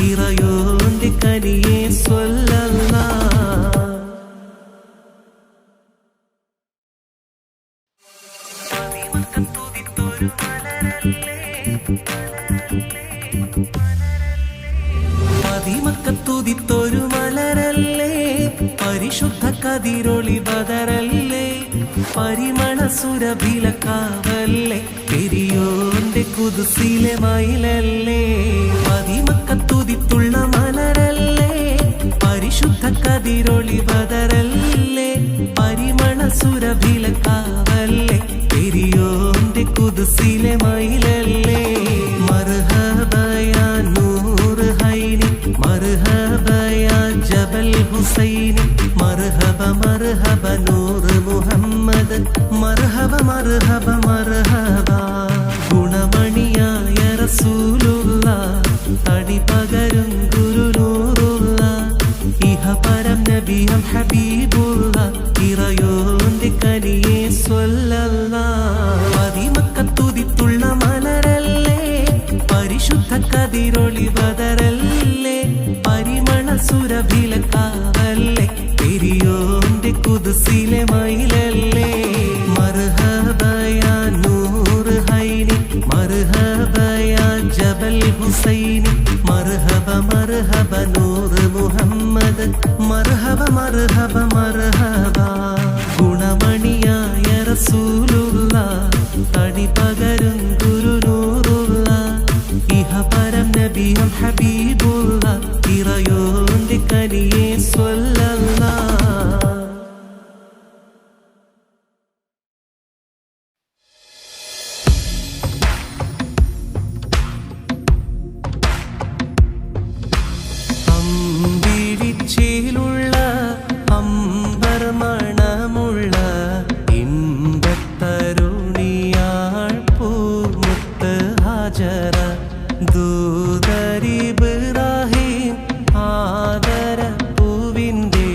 ഇറയോന്റെ കനിയെ സ്വല്ലല്ലാഹ് പതിമക്കത്തുതിത്തൊരു മലരല്ലേ പരിശുദ്ധ കതിരൊളി ബദറല്ലേ പരിമള സുരഭിലക്കാവല്ലേ പെരിയോന്റെ കുദ്സിലെ മയിലല്ലേ പതിമക്കത്തുതിത്തുള്ള മലരല്ലേ പരിശുദ്ധ കതിരൊളി ബദറല്ലേ പരിമള സുരഭിലക്കാവല്ലേ പെരിയോന്റെ കുദ്സിലെ മയിലല്ലേ മർഹബയാ നൂറ് ഹൈനി മർഹബയാ ജബൽ ഹുസൈനി മർഹബ മർഹബ നൂറ് മുഹമ്മദ് മർഹബ മർഹബ മർഹബ ഗുണമണിയായ റസൂലുള്ള തടി പകരും ഗുരുനൂറുള്ള ഇഹപരം നബിയും ഹബീബുള്ള ഇറയോന്റെ കനിയെ സ്വല്ലല്ലാഹ് പതിമക്കത്തുതിത്തുള്ള മലരല്ലേ പരിശുദ്ധ കതിരൊളി ബദറല്ലേ പരിമള സുരഭിലക്കാവല്ലേ പെരിയോന്റെ കുദ്സിലെ മയിലല്ലേ മർഹബയാ നൂറ് ഹൈനി മർഹബയാ ജബൽ ഹുസൈനി മർഹബ മർഹബ നൂറ് മുഹമ്മദ് മർഹബ മർഹബ മർഹബ ഗുണമണിയായ റസൂലുള്ള തടി പകരും ഗുരുനൂറുള്ള ഇഹപരം നബിയും ഹബീബുള്ള ഇറയോന്റെ കനിയെ സ്വല്ലല്ലാഹ് അമ്പിളിച്ചേലുള്ള അമ്പർ മണമുള്ള ഇമ്പത്തരുണിയാൾ പൂമുത്ത് ഹാജറ ദൂതരിബ്രാഹിം ആദര പൂവിൻ്റെ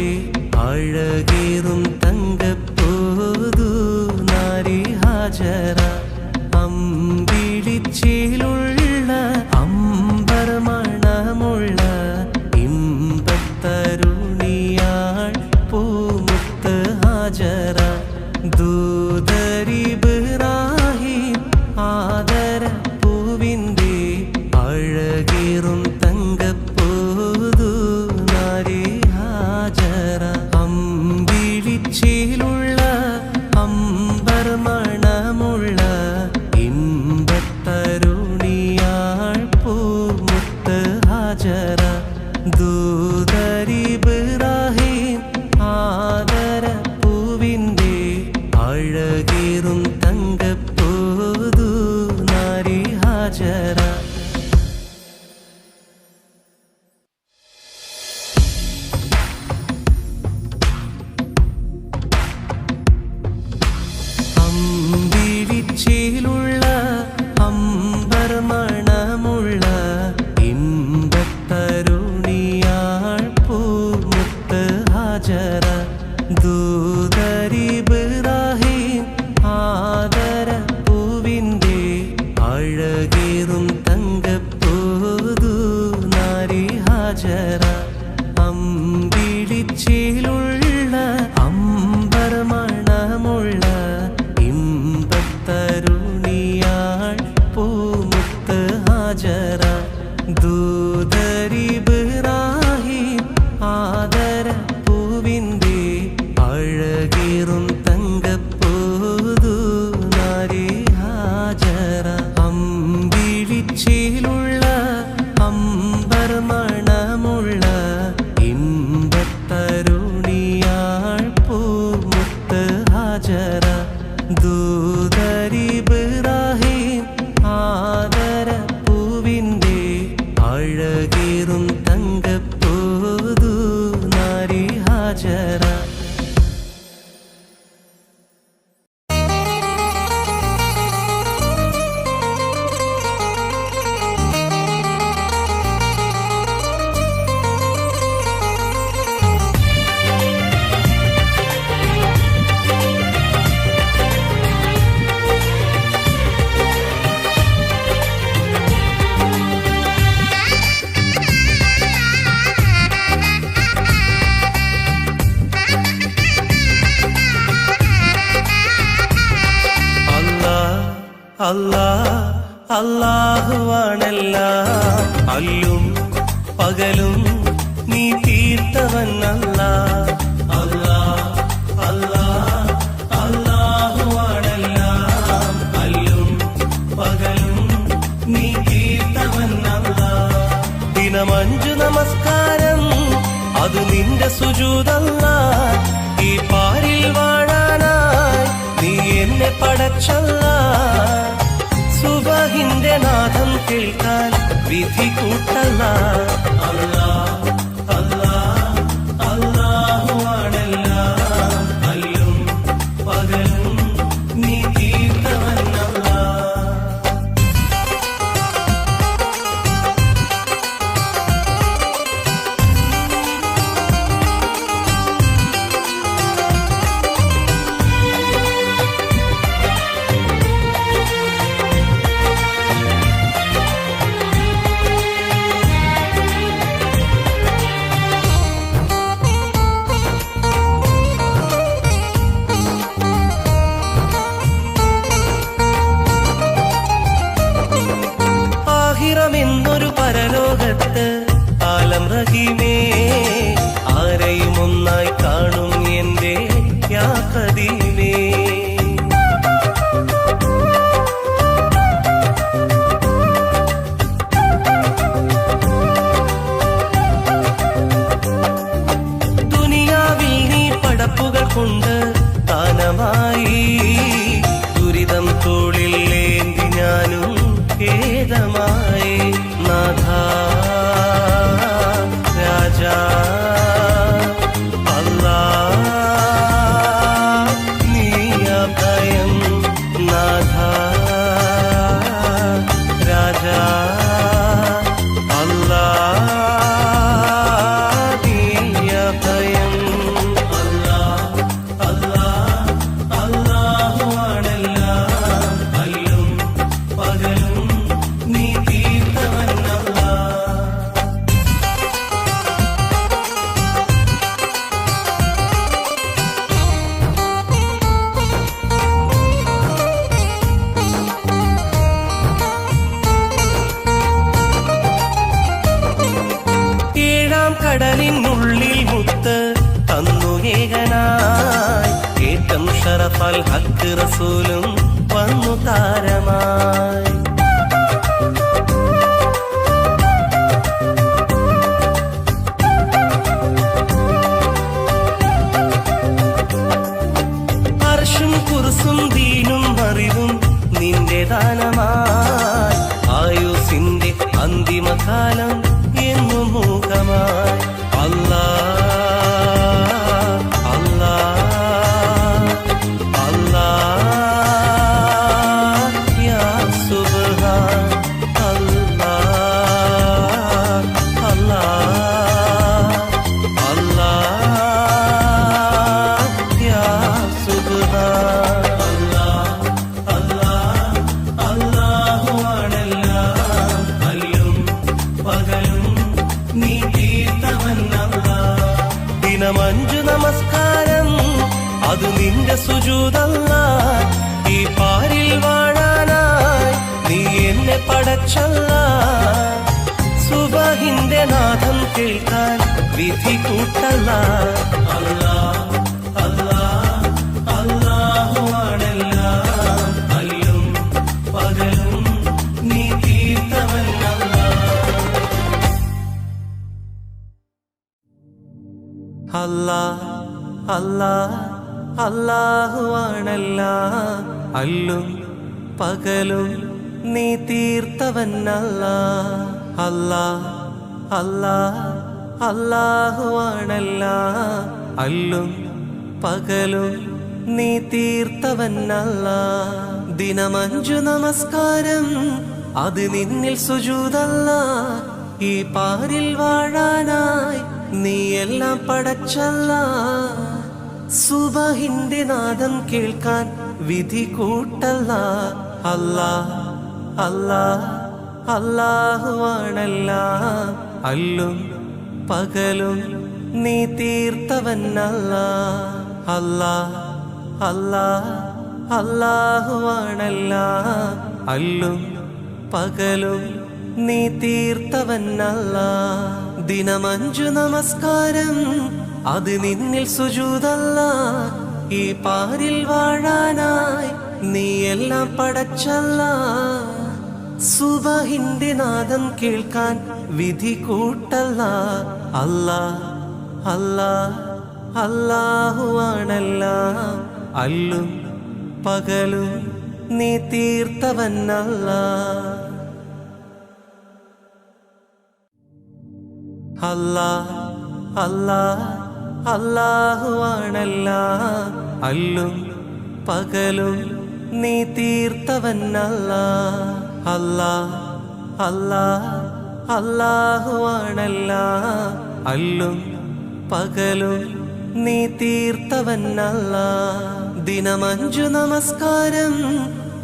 അഴകേറും തങ്കപ്പൂതു നാരി ഹാജറ അമ്പിളിച്ചേലുള്ള അമ്പർ മണമുള്ള ഇമ്പത്തരുണിയാൾ പൂമുത്ത് ഹാജറ ദൂതരിബ്രാഹിം ആദര പൂവിൻ്റെ അഴകേറും തങ്കപ്പൂതു നാരി ഹാജറ അമ്പിളിച്ചേലുള്ള അമ്പർ മണമുള്ള ഇമ്പത്തരുണിയാൾ പൂമുത്ത് ഹാജറ ദൂതരിബ്രാഹിം ആദര പൂവിൻ്റെ അഴകേറും തങ്കപ്പൂതു നാരി ഹാജറ അമ്പിളിച്ചേലുള്ള അമ്പർ മണമുള്ള ഇമ്പത്തരുണിയാൾ പൂമുത്ത് ഹാജറ ദൂതരിബ്രാഹിം ആദര പൂവിൻ്റെ അഴകേറും തങ്കപ്പൂതു നാരി ഹാജറ അമ്പിളിച്ചേലുള്ള അമ്പർ മണമുള്ള ഇമ്പത്തരുണിയാൾ പൂമുത്ത് ഹാജറ ദൂതരിബ്രാഹിം ആദര പൂവിൻ്റെ അഴകേറും തങ്കപ്പൂതു നാരി ഹാജറ അമ്പിളിച്ചേലുള്ള അമ്പർ മണമുള്ള ഇമ്പത്തരു ഹാജറ. അല്ലാഹുവാണെല്ലാം അല്ലും പകലും നീ തീർത്തവനല്ല. അല്ലാഹുവാണെല്ലാം അല്ലും പകലും നീ തീർത്തവനല്ല. ദിനമഞ്ചു നമസ്കാരം അത് നിന്റെ സുജൂദല്ല. ഈ പാരിൽ വാഴാനായി നീ എന്നെ പടച്ചല്ല. സുബഹിന്റെ നാദം കേൾക്കാൻ വിധി കൂട്ടല്ല. അല്ലാഹുവാണെല്ലാം അല്ലും പകലും നീ തീർത്തവനല്ല. എന്നൊരു പരലോകത്ത് ആലം റഹീമേ ആരെയും ഒന്നായി കാണും എന്റെ യാ ഖദീമേ. ദുനിയാവിൽ നീ പടപ്പുകൾ കൊണ്ട് ദാനമായി ദുരിതം തോളിൽ ഏന്തി ഞാനും ഖേദമായി. നാഥ രാജാ അല്ലാഹ് നീ അഭയം. നാഥ രാജാ അല്ലാഹ് നീ അഭയം. അല്ലാഹുവാണെല്ലാം അല്ലും പകലും നീ തീർത്തവനല്ല. ഏഴാം കടലിനുള്ളിൽ മുത്ത് തന്നു ഏകനായി ഏറ്റം ഷറഫൽ ഹക്ക് റസൂലും വന്നു താരമായി. അർശും കുർസും ദീനും അറിവും നിന്റെ ദാനമായി. ആയുസിന്റെ അന്തിമകാലം എന്നും മൂകമായി. അല്ലാഹ് അല്ലാഹ് അല്ലാഹ് യാ സുബ്ഹാൻ. അല്ലാഹ് അല്ലാഹ് അല്ലാഹ് യാ സുബ്ഹാൻ. അല്ലാഹുവാണെല്ലാം അല്ലും പകലും നീ തീർത്തവനല്ല. ദിനമഞ്ചു നമസ്കാരം അത് നിന്റെ സുജൂദല്ല. ഈ പാരിൽ വാഴാനായി നീ എന്നെ പടച്ചല്ല. സുബഹിന്റെ നാദം കേൾക്കാൻ വിധി കൂട്ടല്ല. അല്ലാഹുവാണെല്ലാം അല്ലും പകലും നീ തീർത്തവനല്ല. അല്ലാഹ് അല്ലാഹ് അല്ലാഹുവാണെല്ലാം അല്ലും പകലും നീ തീർത്തവനല്ല. അല്ലാഹ് അല്ലാഹ് അല്ലാഹുവാണെല്ലാം അല്ലും പകലും നീ തീർത്തവനല്ല. ദിനമഞ്ചു നമസ്കാരം അത് നിന്നിൽ സുജൂദല്ല. ഈ പാരിൽ വാഴാനായി നീ എല്ലാം പടച്ചല്ല. സുബഹിന്റെ നാദം കേൾക്കാൻ വിധി കൂട്ടല്ല. അല്ലാ അല്ലാ അല്ലാഹുവാണെല്ലാം. അല്ലും പകലും നീ തീർത്തവനല്ല. അല്ലാ അല്ലാ അല്ലാഹുവാണെല്ലാം. അല്ലും പകലും നീ തീർത്തവനല്ല. ദിനമഞ്ചു നമസ്കാരം അത് നിന്നിൽ സുജൂദല്ല. ഈ പാരിൽ വാഴാനായി നീ എല്ലാം പടച്ചല്ല. സുബഹിന്റെ നാദം കേൾക്കാൻ വിധി കൂട്ടല്ല. അല്ലാ അല്ലാ അല്ലാഹുവാണെല്ലാം. അല്ലും പകലും നീ തീർത്തവനല്ല. അല്ലാ അല്ലാ അല്ലാഹുവാണെല്ലാം. അല്ലും പകലും നീ തീർത്തവനല്ല. അല്ലാ അല്ലാ അല്ലാഹുവാണെല്ലാം. അല്ലും പകലും നീ തീർത്തവനല്ല. ദിനമഞ്ചു നമസ്കാരം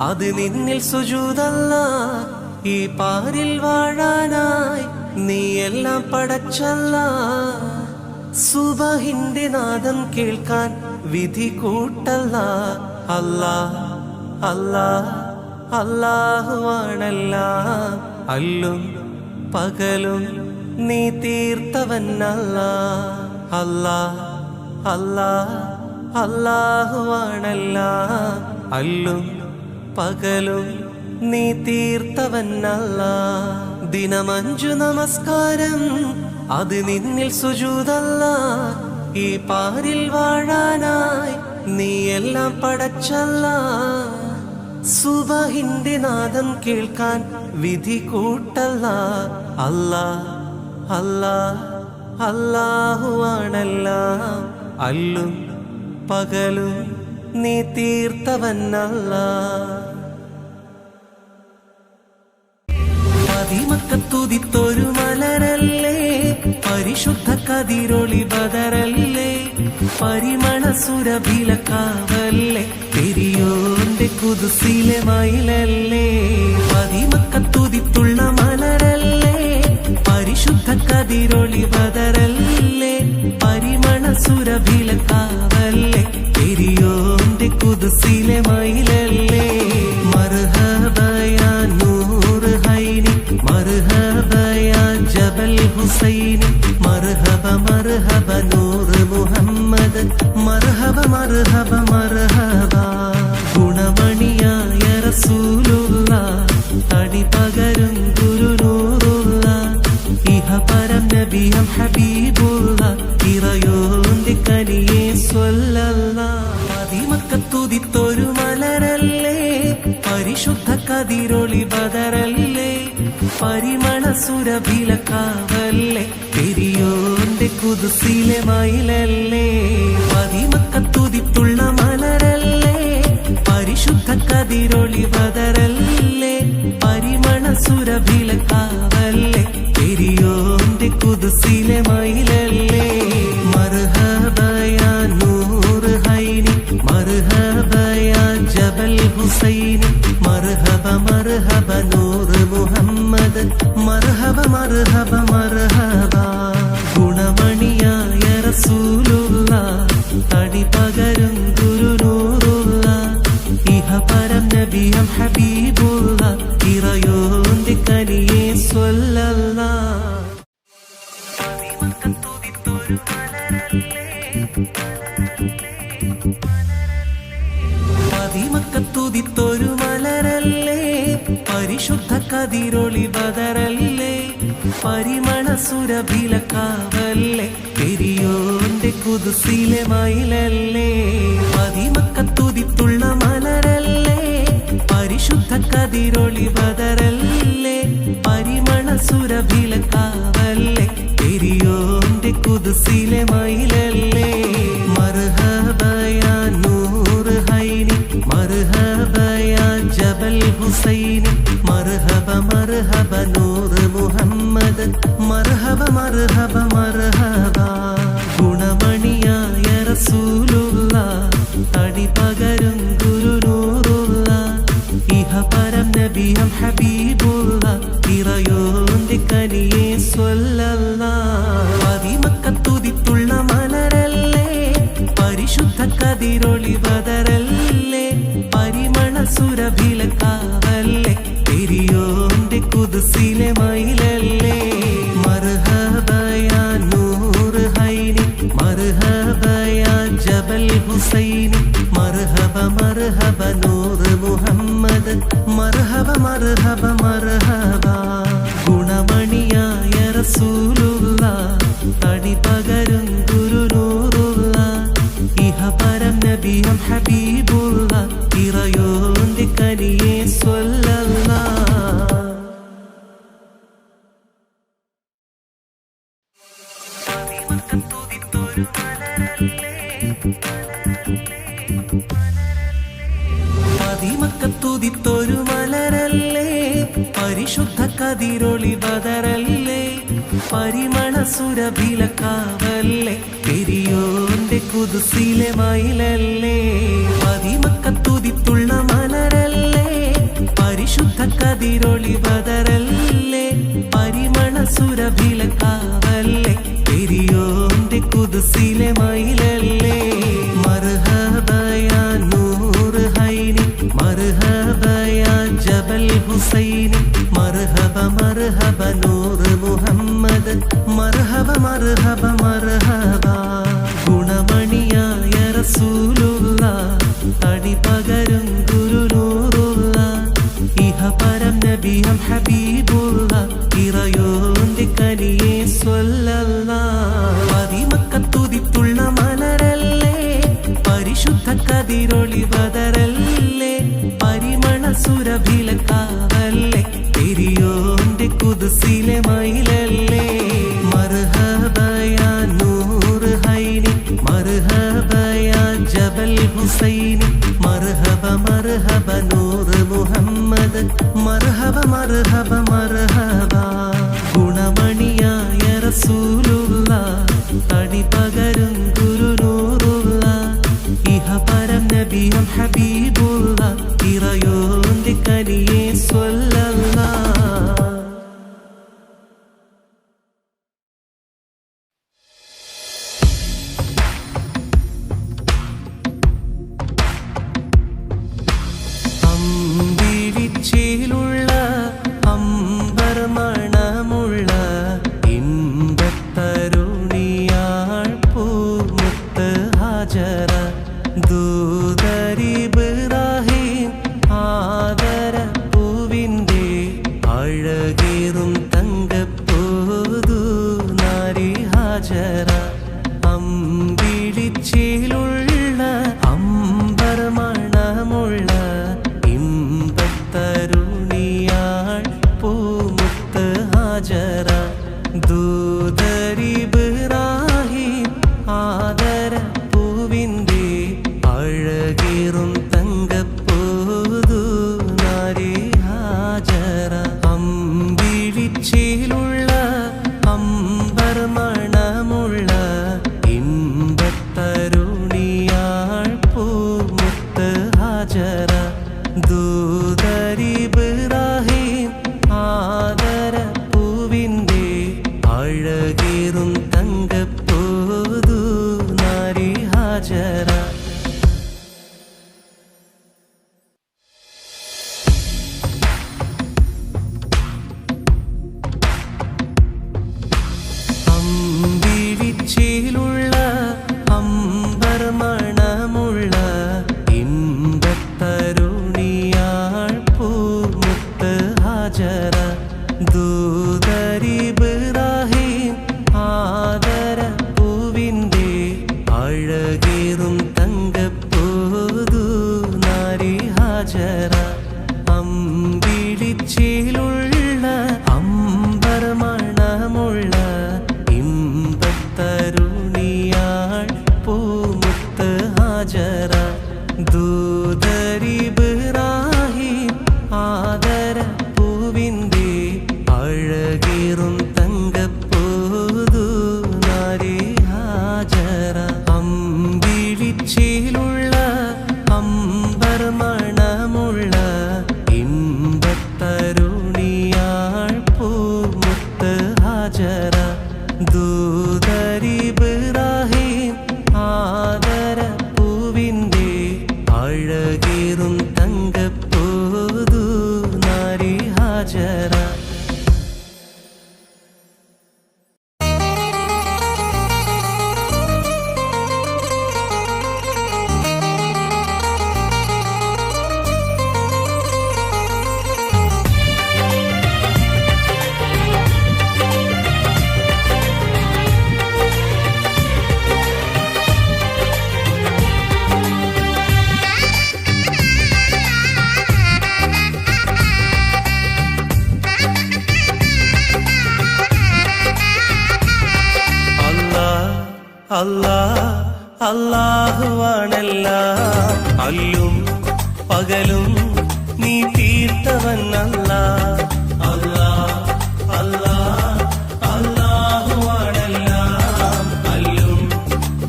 അത് നിന്നിൽ സുജൂദല്ല. ഈ പാരിൽ വാഴാനായി നീ എല്ലാം പടച്ചല്ല. സുബഹിന്റെ നാദം കേൾക്കാൻ വിധി കൂട്ടല്ല. അല്ലാ അല്ലാ അല്ലാഹുവാണെല്ലാം. അല്ലും പകലും നീ തീർത്തവനല്ല. അല്ലാ അല്ലാ അല്ലാഹുവാണെല്ലാം. അല്ലും പകലും നീ തീർത്തവനല്ല. ദിനമഞ്ചു നമസ്കാരം അത് നിന്നിൽ സുജൂദല്ല. ഈ പാരിൽ വാഴാനായി നീ എല്ലാം പടച്ചല്ല. സുബഹിന്റെ നാദം കേൾക്കാൻ വിധി കൂട്ടല്ല. അല്ലാ അല്ലാ അല്ലാഹുവാണെല്ലാം. അല്ലും പകലും നീ തീർത്തവനല്ല. മക്കത്തുദിത്തൊരു മലരല്ലേ, പരിശുദ്ധ കതിരൊളി ബദറല്ലേ, പരിമള സുരഭിലക്കാവല്ലേ, പെരിയോന്റെ കുതുസിലെ മയിലല്ലേ. മക്കത്തുദിത്തുള്ള മലരല്ലേ, പരിശുദ്ധ കതിരൊളി ബദറല്ലേ, പരിമള സുരഭിലക്കാവല്ലേ, പെരിയോന്റെ കുതുസിലെ മയിലല്ലേ. മർഹബയാ നൂറ് ഹൈനി, മർഹബയാ ജബൽ ഹുസൈനി, മർഹബ മർഹബ നൂറ് മുഹമ്മദ്, മർഹബ മർഹബ മർഹബ. ഗുണമണിയായ റസൂലുള്ള, തടി പകരും ഗുരുനൂറുള്ള, ഇഹപരം നബിയം ഹബീബുള്ള, ഇറയോന്റെ കനിയെ സ്വല്ലല്ലാഹ്. മക്കത്തുദിത്തൊരു മലരല്ലേ, പരിശുദ്ധ കതിരൊളി ബദറല്ലേ, പരിമള സുരഭിലക്കാവല്ലേ, പെരിയോന്റെ കുതുസിലെ മയിലല്ലേ. മക്കത്തുദിത്തുള്ള മലരല്ലേ, പരിശുദ്ധ കതിരൊളി ബദറല്ലേ, പരിമള സുരഭിലക്കാവല്ലേ, പെരിയോന്റെ കുതുസിലെ മയിലല്ലേ. മർഹബയാ നൂറ് ഹൈനി, മർഹബയാ ജബൽ ഹുസൈനി, മർഹബ മർഹബ നൂറ് മുഹമ്മദ്, മർഹബ മർഹബ മർഹബ. ഗുണമണിയായ റസൂലുള്ള, തടി പകരും ഗുരുനൂറുള്ള, ഇഹപരം നബിയം ഹബീബുള്ള, ഇറയോന്റെ കനിയെ സ്വല്ലല്ലാഹ്. മക്കത്തുദിത്തൊരു മലരല്ലേ, പരിശുദ്ധ കതിരൊളി ബദറല്ലേ, പരിമള സുരഭിലക്കാവല്ലേ, പെരിയോന്റെ കുതുസിലെ മയിലല്ലേ. മക്കത്തുദിത്തുള്ള മലരല്ലേ, പരിശുദ്ധ കതിരൊളി ബദറല്ലേ, പരിമള സുരഭിലക്കാവല്ലേ, പെരിയോന്റെ കുതുസിലെ മയിലല്ലേ. ഹുസൈനി മർഹബ മർഹബ നൂർ മുഹമ്മദ് മർഹബ മർഹബ മർഹബ ഗുണമണിയായ റസൂലുള്ള തടി പകരും ഗുരുനൂറുള്ള ഇഹ പരം നബിയം ഹബീബുള്ള ഇറയോന്റെ കനിയെ സ്വല്ലല്ലാഹ് അതിമക്കത്തുതിത്തുള്ള മലരല്ലേ പരിശുദ്ധ കതിരൊളി ബദറല്ലേ പരിമള സുരഭിലക്കാവല്ലേ പെരിയോന്റെ കുദ്സിലെ മയിലല്ലേ മർഹബ യാ നൂർ ഹൈനി മർഹബ യാ ജബൽ ഹുസൈനി മർഹബ മർഹബ നൂർ മുഹമ്മദ് മർഹബ മർഹബ മർഹബ ഗുണമണിയായ റസൂലുള്ള തടി പകരും ഗുരുനൂറുള്ള ഇഹ പരം നബിയം ഹബീബുള്ള ഇറയോന്റെ കനിയെ സ്വല്ലല്ലാഹ് അതിമക്കത്തുതിത്തൊരു മലരല്ലേ പരിശുദ്ധ കതിരൊളി ബദറല്ലേ പരിമള സുരഭിലക്കാവല്ലേ പെരിയോന്റെ കുദ്സിലെ മയിലല്ലേ അതിമക്കത്തുതിത്തുള്ള മലരല്ലേ പരിശുദ്ധ കതിരൊളി ബദറല്ലേ പരിമള സുരഭിലക്കാവല്ലേ പെരിയോന്റെ കുദ്സിലെ മയിലല്ലേ മർഹബ യാ നൂർ ഹൈനി മർഹബ യാ ജബൽ ഹുസൈനി മർഹബ മർഹബ നൂർ മുഹമ്മദ് മർഹബ മർഹബ മർഹബ ഗുണമണിയായ റസൂലുള്ള തടി പകരും ഗുരുനൂറുള്ള ഇഹ പരം നബിയം ഹബീബുള്ള ഇറയോന്റെ കനിയെ സ്വല്ലല്ലാഹ് അതിമക്കത്തുതിത്തുള്ള മലരല്ലേ പരിശുദ്ധ കതിരൊളി ബദറല്ലേ പരിമള സുരഭിലക്കാവല്ലേ പെരിയോന്റെ കുദ്സിലെ മയിലല്ലേ മർഹബ യാ നൂർ ഹൈനി മർഹബ യാ ജബൽ ഹുസൈനി മർഹബ മർഹബ നൂർ മുഹമ്മദ് മർഹബ മർഹബ മർഹബ ഗുണമണിയായ റസൂലുള്ള തടി പകരും ഗുരുനൂറുള്ള ഇഹ പരം നബിയം ഹബീബുള്ള ഇറയോന്റെ കനിയെ സ്വല്ലല്ലാഹ് അമ്പിളിച്ചേലുള്ള അമ്പർ മണമുള്ള ഇമ്പത്തരുണിയാൾ പൂമുത്ത് ഹാജറ ദൂതരിബ്രാഹിം ആദര പൂവിൻ്റെ അഴകേറും തങ്കപ്പൂതു നാരി ഹാജറ അമ്പിളിച്ചേലുള്ള അമ്പർ മണമുള്ള ഇമ്പത്തരുണിയാൾ പൂമുത്ത് ഹാജറ ദൂതരിബ്രാഹിം ആദര പൂവിൻ്റെ അഴകേറും തങ്കപ്പൂതു നാരി ഹാജറ അമ്പിളിച്ചേലുള്ള അമ്പർ മണമുള്ള ഇമ്പത്തരുണിയാൾ പൂമുത്ത് ഹാജറ ദൂതരിബ്രാഹിം ആദര പൂവിൻ്റെ അഴകേറും തങ്കപ്പൂതു നാരി ഹാജറ അമ്പിളിച്ചേലുള്ള അമ്പർ മണമുള്ള ഇമ്പത്തരുണിയാൾ പൂമുത്ത് ഹാജറ ദൂതരിബ്രാഹിം ആദര പൂവിൻ്റെ അഴകേറും തങ്കപ്പൂതു നാരി ഹാജറ അമ്പിളിച്ചേലുള്ള അമ്പർ മണമുള്ള ഇമ്പത്തരുണിയാൾ പൂമുത്ത് ഹാജറ ദൂതരിബ്രാഹിം ആ അല്ലാഹുവാണെല്ലാം അല്ലും പകലും നീ തീർത്തവൻ അല്ലാഹ് അല്ലാഹ് അല്ലാഹ് അല്ലാഹുവാണെല്ലാം അല്ലും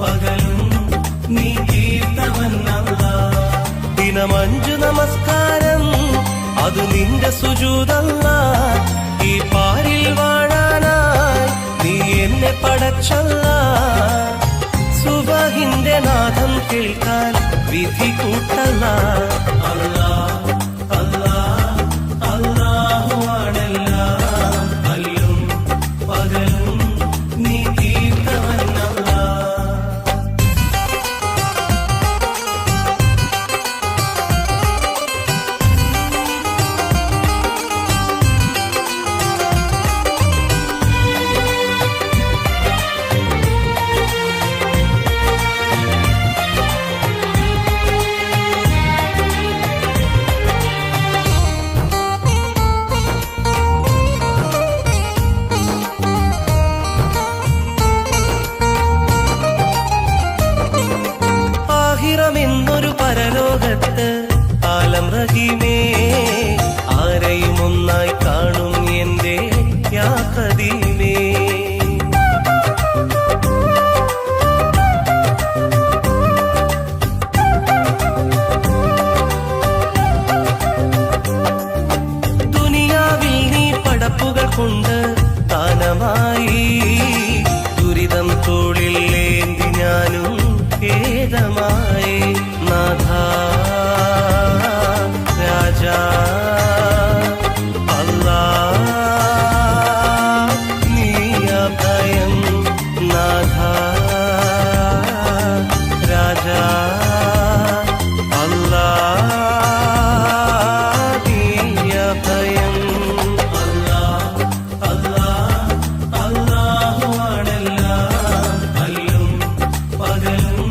പകലും നീ തീർത്തവൻ അല്ലാഹ് ദിനം 5 നമസ്കാരം അത് നിന്റെ സുജൂദല്ലാഹ് ഈ പാരിൽ വാഴാനായി നീ എന്നെ പടച്ചല്ലാഹ് സുബഹിന്റെ നാദം കേൾക്കാൻ വിധി കൂട്ടല്ലാഹ് അല്ലാഹ് അല്ലാഹ് അല്ലാഹുവാണെല്ലാം അല്ലും പകലും നീ തീർത്തവൻ അല്ലാഹ് എന്നൊരു പരലോകത്ത് ആലം റഹീമേ ആരെയും ഒന്നായി കാണും എന്റെ യാ ഖദീമേ ദുനിയാവിൽ നീ പടപ്പുകൾ കൊണ്ട് ദാനമായി ദുരിതം തോളിൽ ഏന്തി ഞാനും ഖേദമായി നാഥാ രാജാ അല്ലാഹ് നീ അഭയം നാഥാ രാജാ അല്ലാഹ് നീ അഭയം അല്ലാഹ് അല്ലാഹ് അല്ലാഹുവാണെല്ലാം അല്ലും പകലും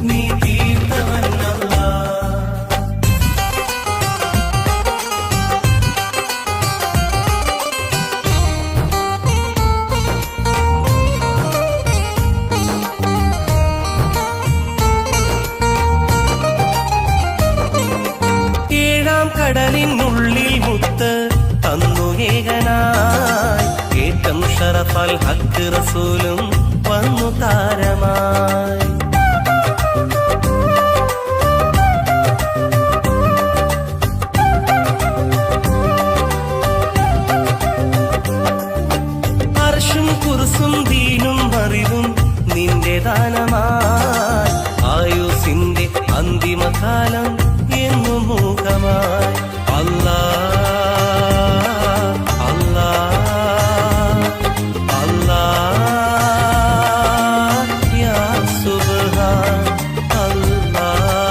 നീ തീർത്തവൻ അല്ലാഹ് ഏഴാം കടലിനുള്ളിൽ മുത്ത് തന്നു ഏകനായി ഏറ്റം ഷറഫൽ ഹക്ക് റസൂലും വന്നു താരമായി അർശും കുർസും ദീനും അറിവും നിന്റെ ദാനമായി ആയുസിന്റെ അന്തിമകാലം എന്നു മൂകമായി അല്ലാഹ് അല്ലാഹ് അല്ലാഹ് യാ സുബ്ഹാൻ അല്ലാഹ്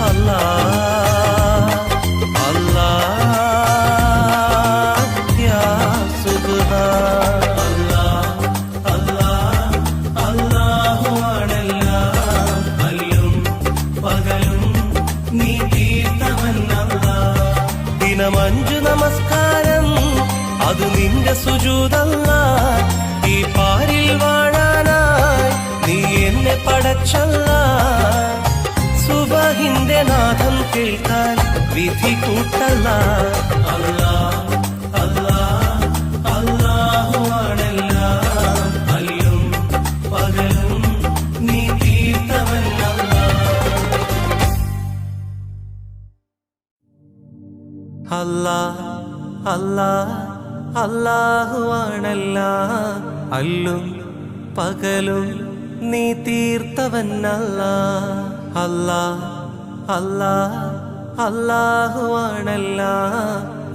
അല്ലാഹ് അല്ലാഹ് യാ സുബ്ഹാൻ അല്ലാഹ് അല്ലാഹ് അല്ലാഹുവാണെല്ലാം അല്ലും പകലും നീ തീർത്തവൻ അല്ലാഹ് ദിനം 5 നമസ്കാരം അത് നിന്റെ സുജൂദല്ലാഹ് ഈ പാരിൽ വാഴാനായി നീ എന്നെ പടച്ചല്ലാഹ് സുബഹിന്റെ നാദം കേൾക്കാൻ വിധി കൂട്ടല്ലാഹ് അല്ലാഹ് അല്ലാഹ് അല്ലാഹുവാണെല്ലാം അല്ലും പകലും നീ തീർത്തവൻ അല്ലാഹ് അല്ലാഹ് അല്ലാഹുവാണെല്ലാം അല്ലും പകലും നീ തീർത്തവൻ അല്ലാഹ് അല്ലാഹ് അല്ലാഹ് അല്ലാഹുവാണെല്ലാം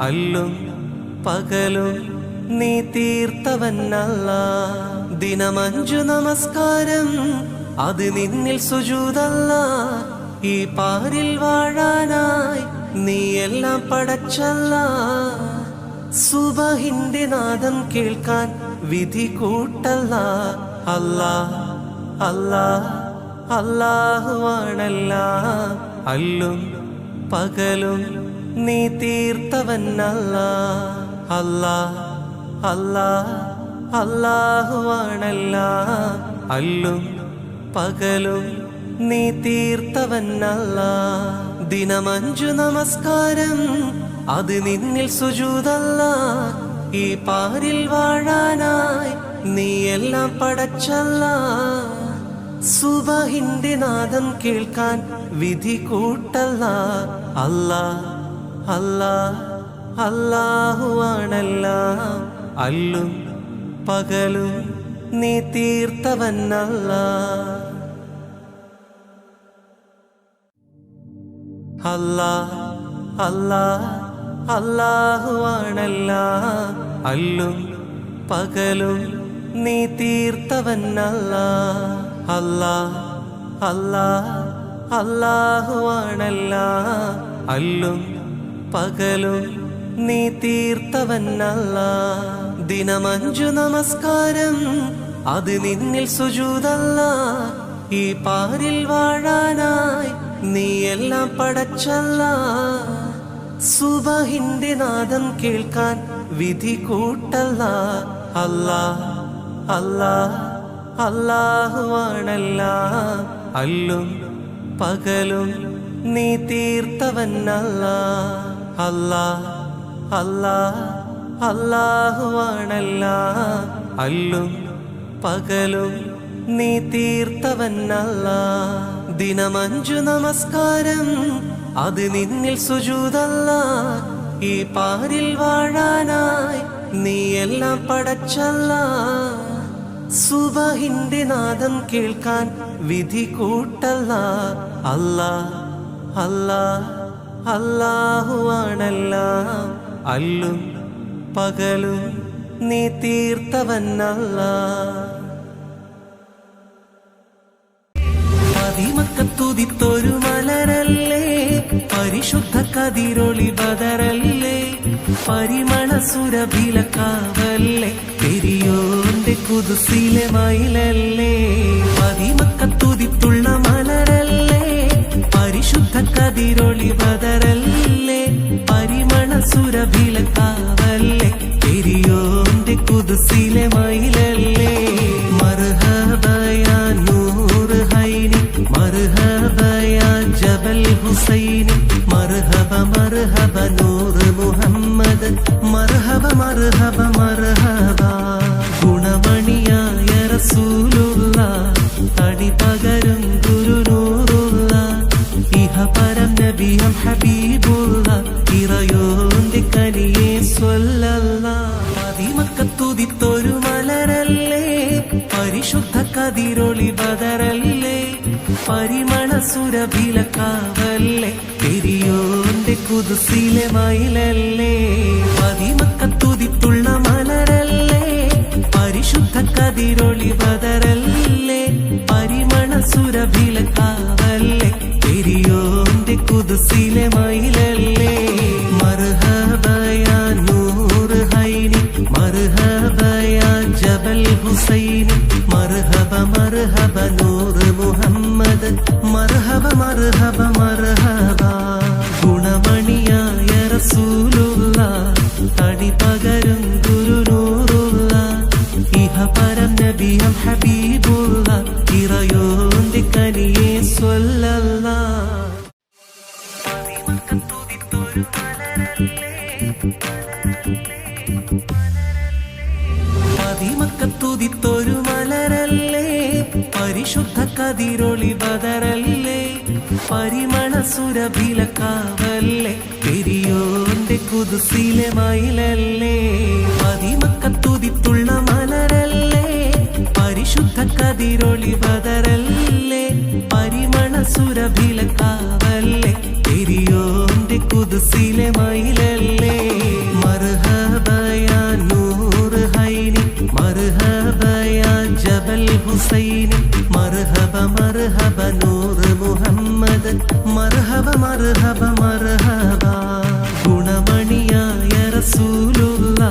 അല്ലും പകലും നീ തീർത്തവൻ അല്ലാഹ് ദിനം 5 നമസ്കാരം അത് നിന്നിൽ സുജൂദല്ലാഹ് ഈ പാരിൽ വാഴാനായി നീ എല്ലാം പടച്ചല്ലാഹ് സുബഹിന്റെ നാദം കേൾക്കാൻ വിധി കൂട്ടല്ലാഹ് അല്ലാഹ് അല്ലാഹ് അല്ലാഹുവാണെല്ലാം അല്ലും പകലും നീ തീർത്തവൻ അല്ലാഹ് അല്ലാഹ് അല്ലാഹ് അല്ലാഹുവാണെല്ലാം അല്ലും പകലും നീ തീർത്തവനല്ലാ. ദിനമഞ്ചു നമസ്കാരം അത് നിന്നിൽ സുജൂദല്ലാ. ഈ പാരിൽ വാഴാനായി നീ എല്ലാം പടച്ചല്ലാ. സുബഹിന്റെ നാദം കേൾക്കാൻ വിധി കൂട്ടല്ലാ. അല്ലാ അല്ലാ അല്ലാഹുവാണെല്ലാം. അല്ലും പകലും നീ തീർത്തവനല്ലാ. അല്ലാ അല്ലാ അല്ലാഹുവാണെല്ലാം. അല്ലും പകലും നീ തീർത്തവനല്ലാ. അല്ലാ അല്ലാ അല്ലാഹുവാണെല്ലാം. അല്ലും പകലും നീ തീർത്തവനല്ലാ. ദിനമഞ്ചു നമസ്കാരം അത് നിന്നിൽ സുജൂദല്ലാ. ഈ പാരിൽ വാഴാനായി നീ എല്ലാം പടച്ചല്ലാ. സുബഹിന്റെ നാദം കേൾക്കാൻ വിധി കൂട്ടല്ലാ. അല്ലാ അല്ലാ അല്ലാഹുവാണെല്ലാം. അല്ലും പകലും നീ തീർത്തവനല്ലാ. അല്ലാ അല്ലാ അല്ലാഹുവാണെല്ലാം. അല്ലും പകലും നീ തീർത്തവനല്ലാ. ദിനമഞ്ചു നമസ്കാരം അത് നിന്നിൽ സുജൂദല്ലാ. ഈ പാരിൽ വാഴാനായി നീ എല്ലാം പടച്ചല്ലാ. സുബഹിന്റെ നാദം കേൾക്കാൻ വിധി കൂട്ടല്ലാ. അല്ലാ അല്ലാ അല്ലാഹുവാണെല്ലാം. അല്ലും പകലും നീ തീർത്തവനല്ലാ. മക്കത്തുതിത്തൊരു മലരല്ലേ, പരിശുദ്ധ കതിരൊളി ബദറല്ലേ, പരിമള സുരഭിലക്കാവല്ലേ, പെരിയോന്റെ കുതുസിലെ മയിലല്ലേ. മക്കത്തുതിത്തുള്ള മലരല്ലേ, പരിശുദ്ധ കതിരൊളി ബദറല്ലേ, പരിമള സുരഭിലക്കാവല്ലേ, പെരിയോന്റെ കുതുസിലെ മയിലല്ലേ. മർഹബയാ നൂർ ഹൈനി, മർഹബയാ ജബൽ ഹുസൈനി, മർഹബ മർഹബ നൂർ മുഹമ്മദ്, മർഹബ മർഹബ മർഹബ. ഗുണമണിയായ റസൂലുള്ള, തടി പകരും ഗുരുനൂറുള്ള, ഇഹ പരം നബിയം ഹബീബുള്ള, ഇറയോന്റെ കനിയെ സ്വല്ലല്ലാഹ്. മക്കത്തുതിത്തൊരു മലരല്ലേ, പരിശുദ്ധ കതിരൊളി ബദറല്ലേ, പരിമള സുരഭിലക്കാവല്ലേ, പെരിയോന്റെ കുതുസിലെ മയിലല്ലേ. മക്കത്തുതിത്തുള്ള മലരല്ലേ, പരിശുദ്ധ കതിരൊളി ബദറല്ലേ, പരിമള സുരഭിലക്കാവല്ലേ, പെരിയോന്റെ കുതുസിലെ മയിലല്ലേ. മർഹബയാ നൂർ ഹൈനി, മർഹബയാ ജബൽ ഹുസൈനി, മർഹബ മർഹബ നൂർ മുഹമ്മദ്, മർഹബ മർഹബ മർഹബ. ഗുണമണിയായ റസൂലുള്ള, തടി പകരും ഗുരുനൂറുള്ള, ഇഹ പരം നബിയം ഹബീബുള്ള, ഇറയോന്റെ കനിയെ സ്വല്ലല്ലാഹ്. മക്കത്തുതിത്തൊരു മലരല്ലേ, പരിശുദ്ധ കതിരൊളി ബദറല്ലേ, പരിമള സുരഭിലക്കാവല്ലേ, പെരിയോന്റെ കുതുസിലെ മയിലല്ലേ. മക്കത്തുതിത്തുള്ള മലരല്ലേ, പരിശുദ്ധ കതിരൊളി ബദറല്ലേ, പരിമള സുരഭിലക്കാവല്ലേ, പെരിയോന്റെ കുതുസിലെ മയിലല്ലേ. മർഹബയാ നൂർ ഹൈനി, മർഹബയാ ജബൽ ഹുസൈനി, മർഹബ മർഹബ നൂർ മുഹമ്മദ്, മർഹബ മർഹബ മർഹബ. ഗുണമണിയായ റസൂലുള്ള,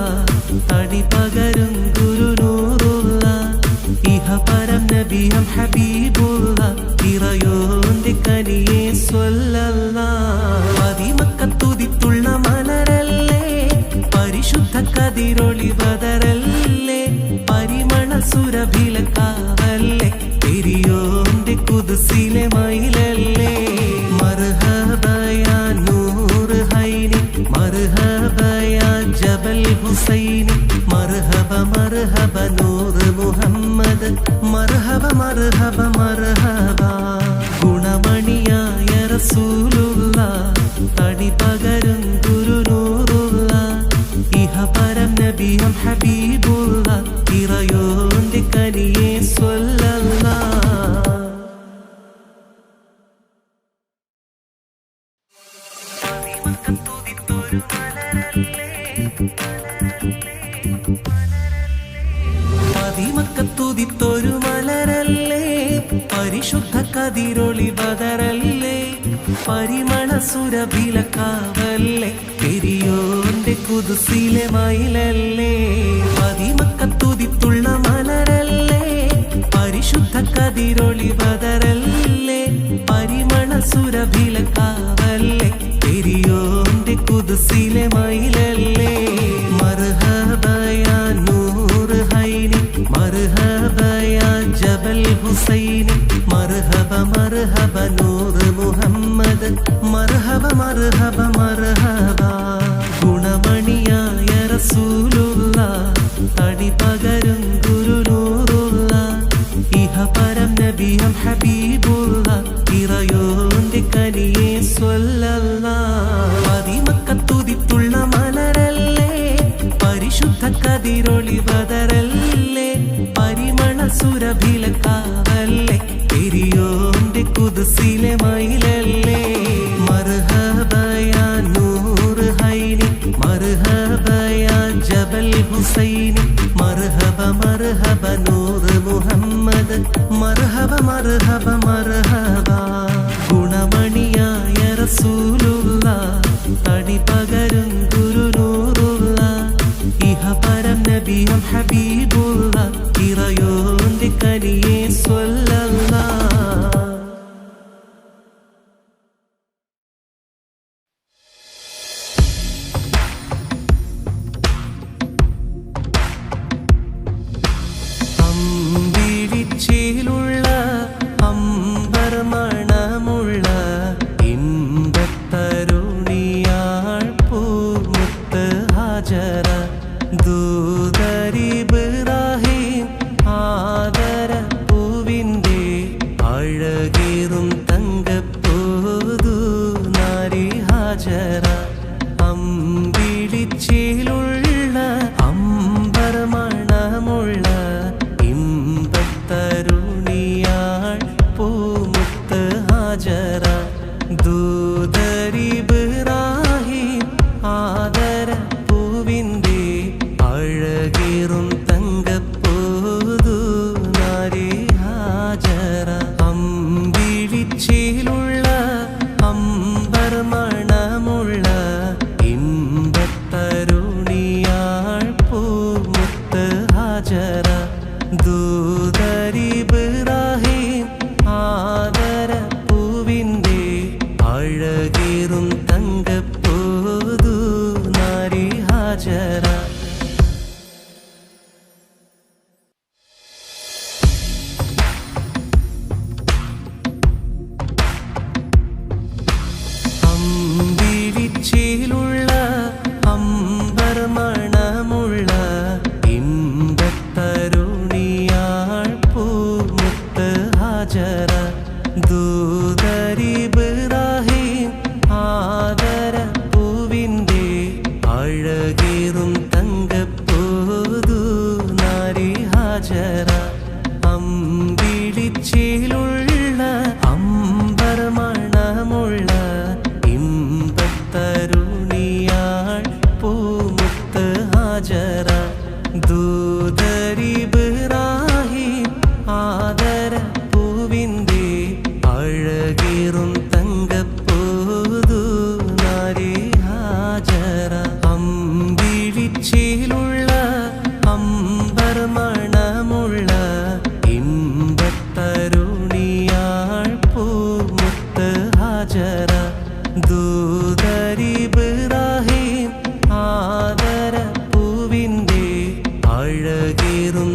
തടി പകരും ഗുരുനൂറുള്ള, ഇഹ പരം നബിയം ഹബീബുള്ള, ഇറയോന്റെ കനിയെ സ്വല്ലല്ലാഹ്. മക്കത്തുതിത്തുള്ള മലരല്ലേ, പരിശുദ്ധ കതിരൊളി ബദറല്ലേ, പരിമള സുരഭിലക്കാവല്ലേ, പെരിയോന്റെ കുദ്സിലെ മയിലല്ലേ മർഹബയാ നൂർ ഹൈനി മർഹബയാ ജബൽ ഹുസൈനി മർഹബ മർഹബ നൂർ മുഹമ്മദ് മർഹബ മർഹബ മർഹബ ഗുണമണിയായ റസൂലുള്ള തടി പകരും ഗുരുനൂറുള്ള ഇഹപരം നബിയും ഹബീബുള്ള ഇറയോന്റെ കനിയെ സ്വല്ലല്ലാഹ് പതിമക്കത്തുതിത്തൊരു മലരല്ലേ പരിശുദ്ധ കതിരൊളി ബദറല്ലേ പരിമള സുരഭിലക്കാവല്ലേ പെരിയോന്റെ കുദ്സിലെ മയിലല്ലേ പതിമക്കത്തുതിത്തുള്ള മലരല്ലേ പരിശുദ്ധ കതിരൊളി ബദറല്ലേ പരിമള സുരഭിലക്കാവല്ലേ പെരിയോന്റെ കുദ്സിലെ മയിലല്ലേ മർഹബയാ നൂർ ഹൈനി മർഹബയാ ജബൽ ഹുസൈനി മർഹബ മർഹബ നൂർ മുഹമ്മദ് മർഹബ മർഹബ മർഹബ ഗുണമണിയായ റസൂലുള്ള തടി പകരും ഗുരുനൂറുള്ള ഇഹപരം നബിയും ഹബീബുള്ള ഇറയോന്റെ കനിയെ സ്വല്ലല്ലാഹ് പതിമക്കത്തുതിത്തുള്ള മലരല്ലേ പരിശുദ്ധ കതിരൊളി ബദറല്ലേ പരിമള സുരഭിലക്കാവല്ലേ പെരിയോന്റെ കുദ്സിലെ മയിലല്ലേ മർഹബയാ നൂർ ഹൈനി മർഹബയാ ജബൽ ഹുസൈനി മർഹബ മർഹബ നൂർ മുഹമ്മദ് മർഹബ മർഹബ മർഹബ ഗുണമണിയായ റസൂലുള്ള തടി പകരും ഗുരുനൂറുള്ള ഇഹപരം നബിയും ഹബീബുള്ള ഇറയോന്റെ കനിയെ സ്വല്ലല്ലാഹ് അമ്പിളിച്ചേലുള്ള അമ്പർ മണമുള്ള ഇമ്പത്തരുണിയാൾ പൂമുത്ത് ഹാജറ ദൂതരിബ്രാഹിം ആദര പൂവിൻ്റെ അഴകേറും തങ്കപ്പൂതു നാരി ഹാജറ അമ്പിളിച്ചേലുള്ള അമ്പർ മണമുള്ള ഇമ്പത്തരുണിയാൾ പൂമുത്ത് ഹാജറ ദൂതരിബ്രാഹിം ആദര പൂവിൻ്റെ അഴകേറും തങ്കപ്പൂതു നാരി ഹാജറ അമ്പിളിച്ചേലുള്ള അമ്പർ മണമുള്ള ഇമ്പത്തരുണിയാൾ പൂമുത്ത് ഹാജറ ദൂതരിബ്രാഹിം ആദര പൂവിൻ്റെ അഴകേറും തങ്കപ്പൂതു നാരി ഹാജറ അമ്പിളിച്ചേലുള്ള അമ്പർ മണമുള്ള ഇമ്പത്തരുണിയാൾ പൂമുത്ത് ഹാജറ ദൂതരിബ്രാഹിം ആദര പൂവിൻ്റെ അഴകേറും തങ്കപ്പൂതു നാരി ഹാജറ അമ്പിളിച്ചേലുള്ള അമ്പർ മണമുള്ള ഇമ്പത്തരുണിയാൾ പൂമുത്ത് ഹാജറ ദൂതരിബ്രാഹിം ആദര പൂവിൻ്റെ അഴകേറും തങ്കപ്പൂതു നാരി ഹാജറ അമ്പിളിച്ചേലുള്ള അമ്പർ മണമുള്ള ഇമ്പത്തരുണിയാൾ പൂമുത്ത് ഹാജറ ദൂതരിബ്രാഹിം ആദര പൂവിൻ്റെ അഴകേറും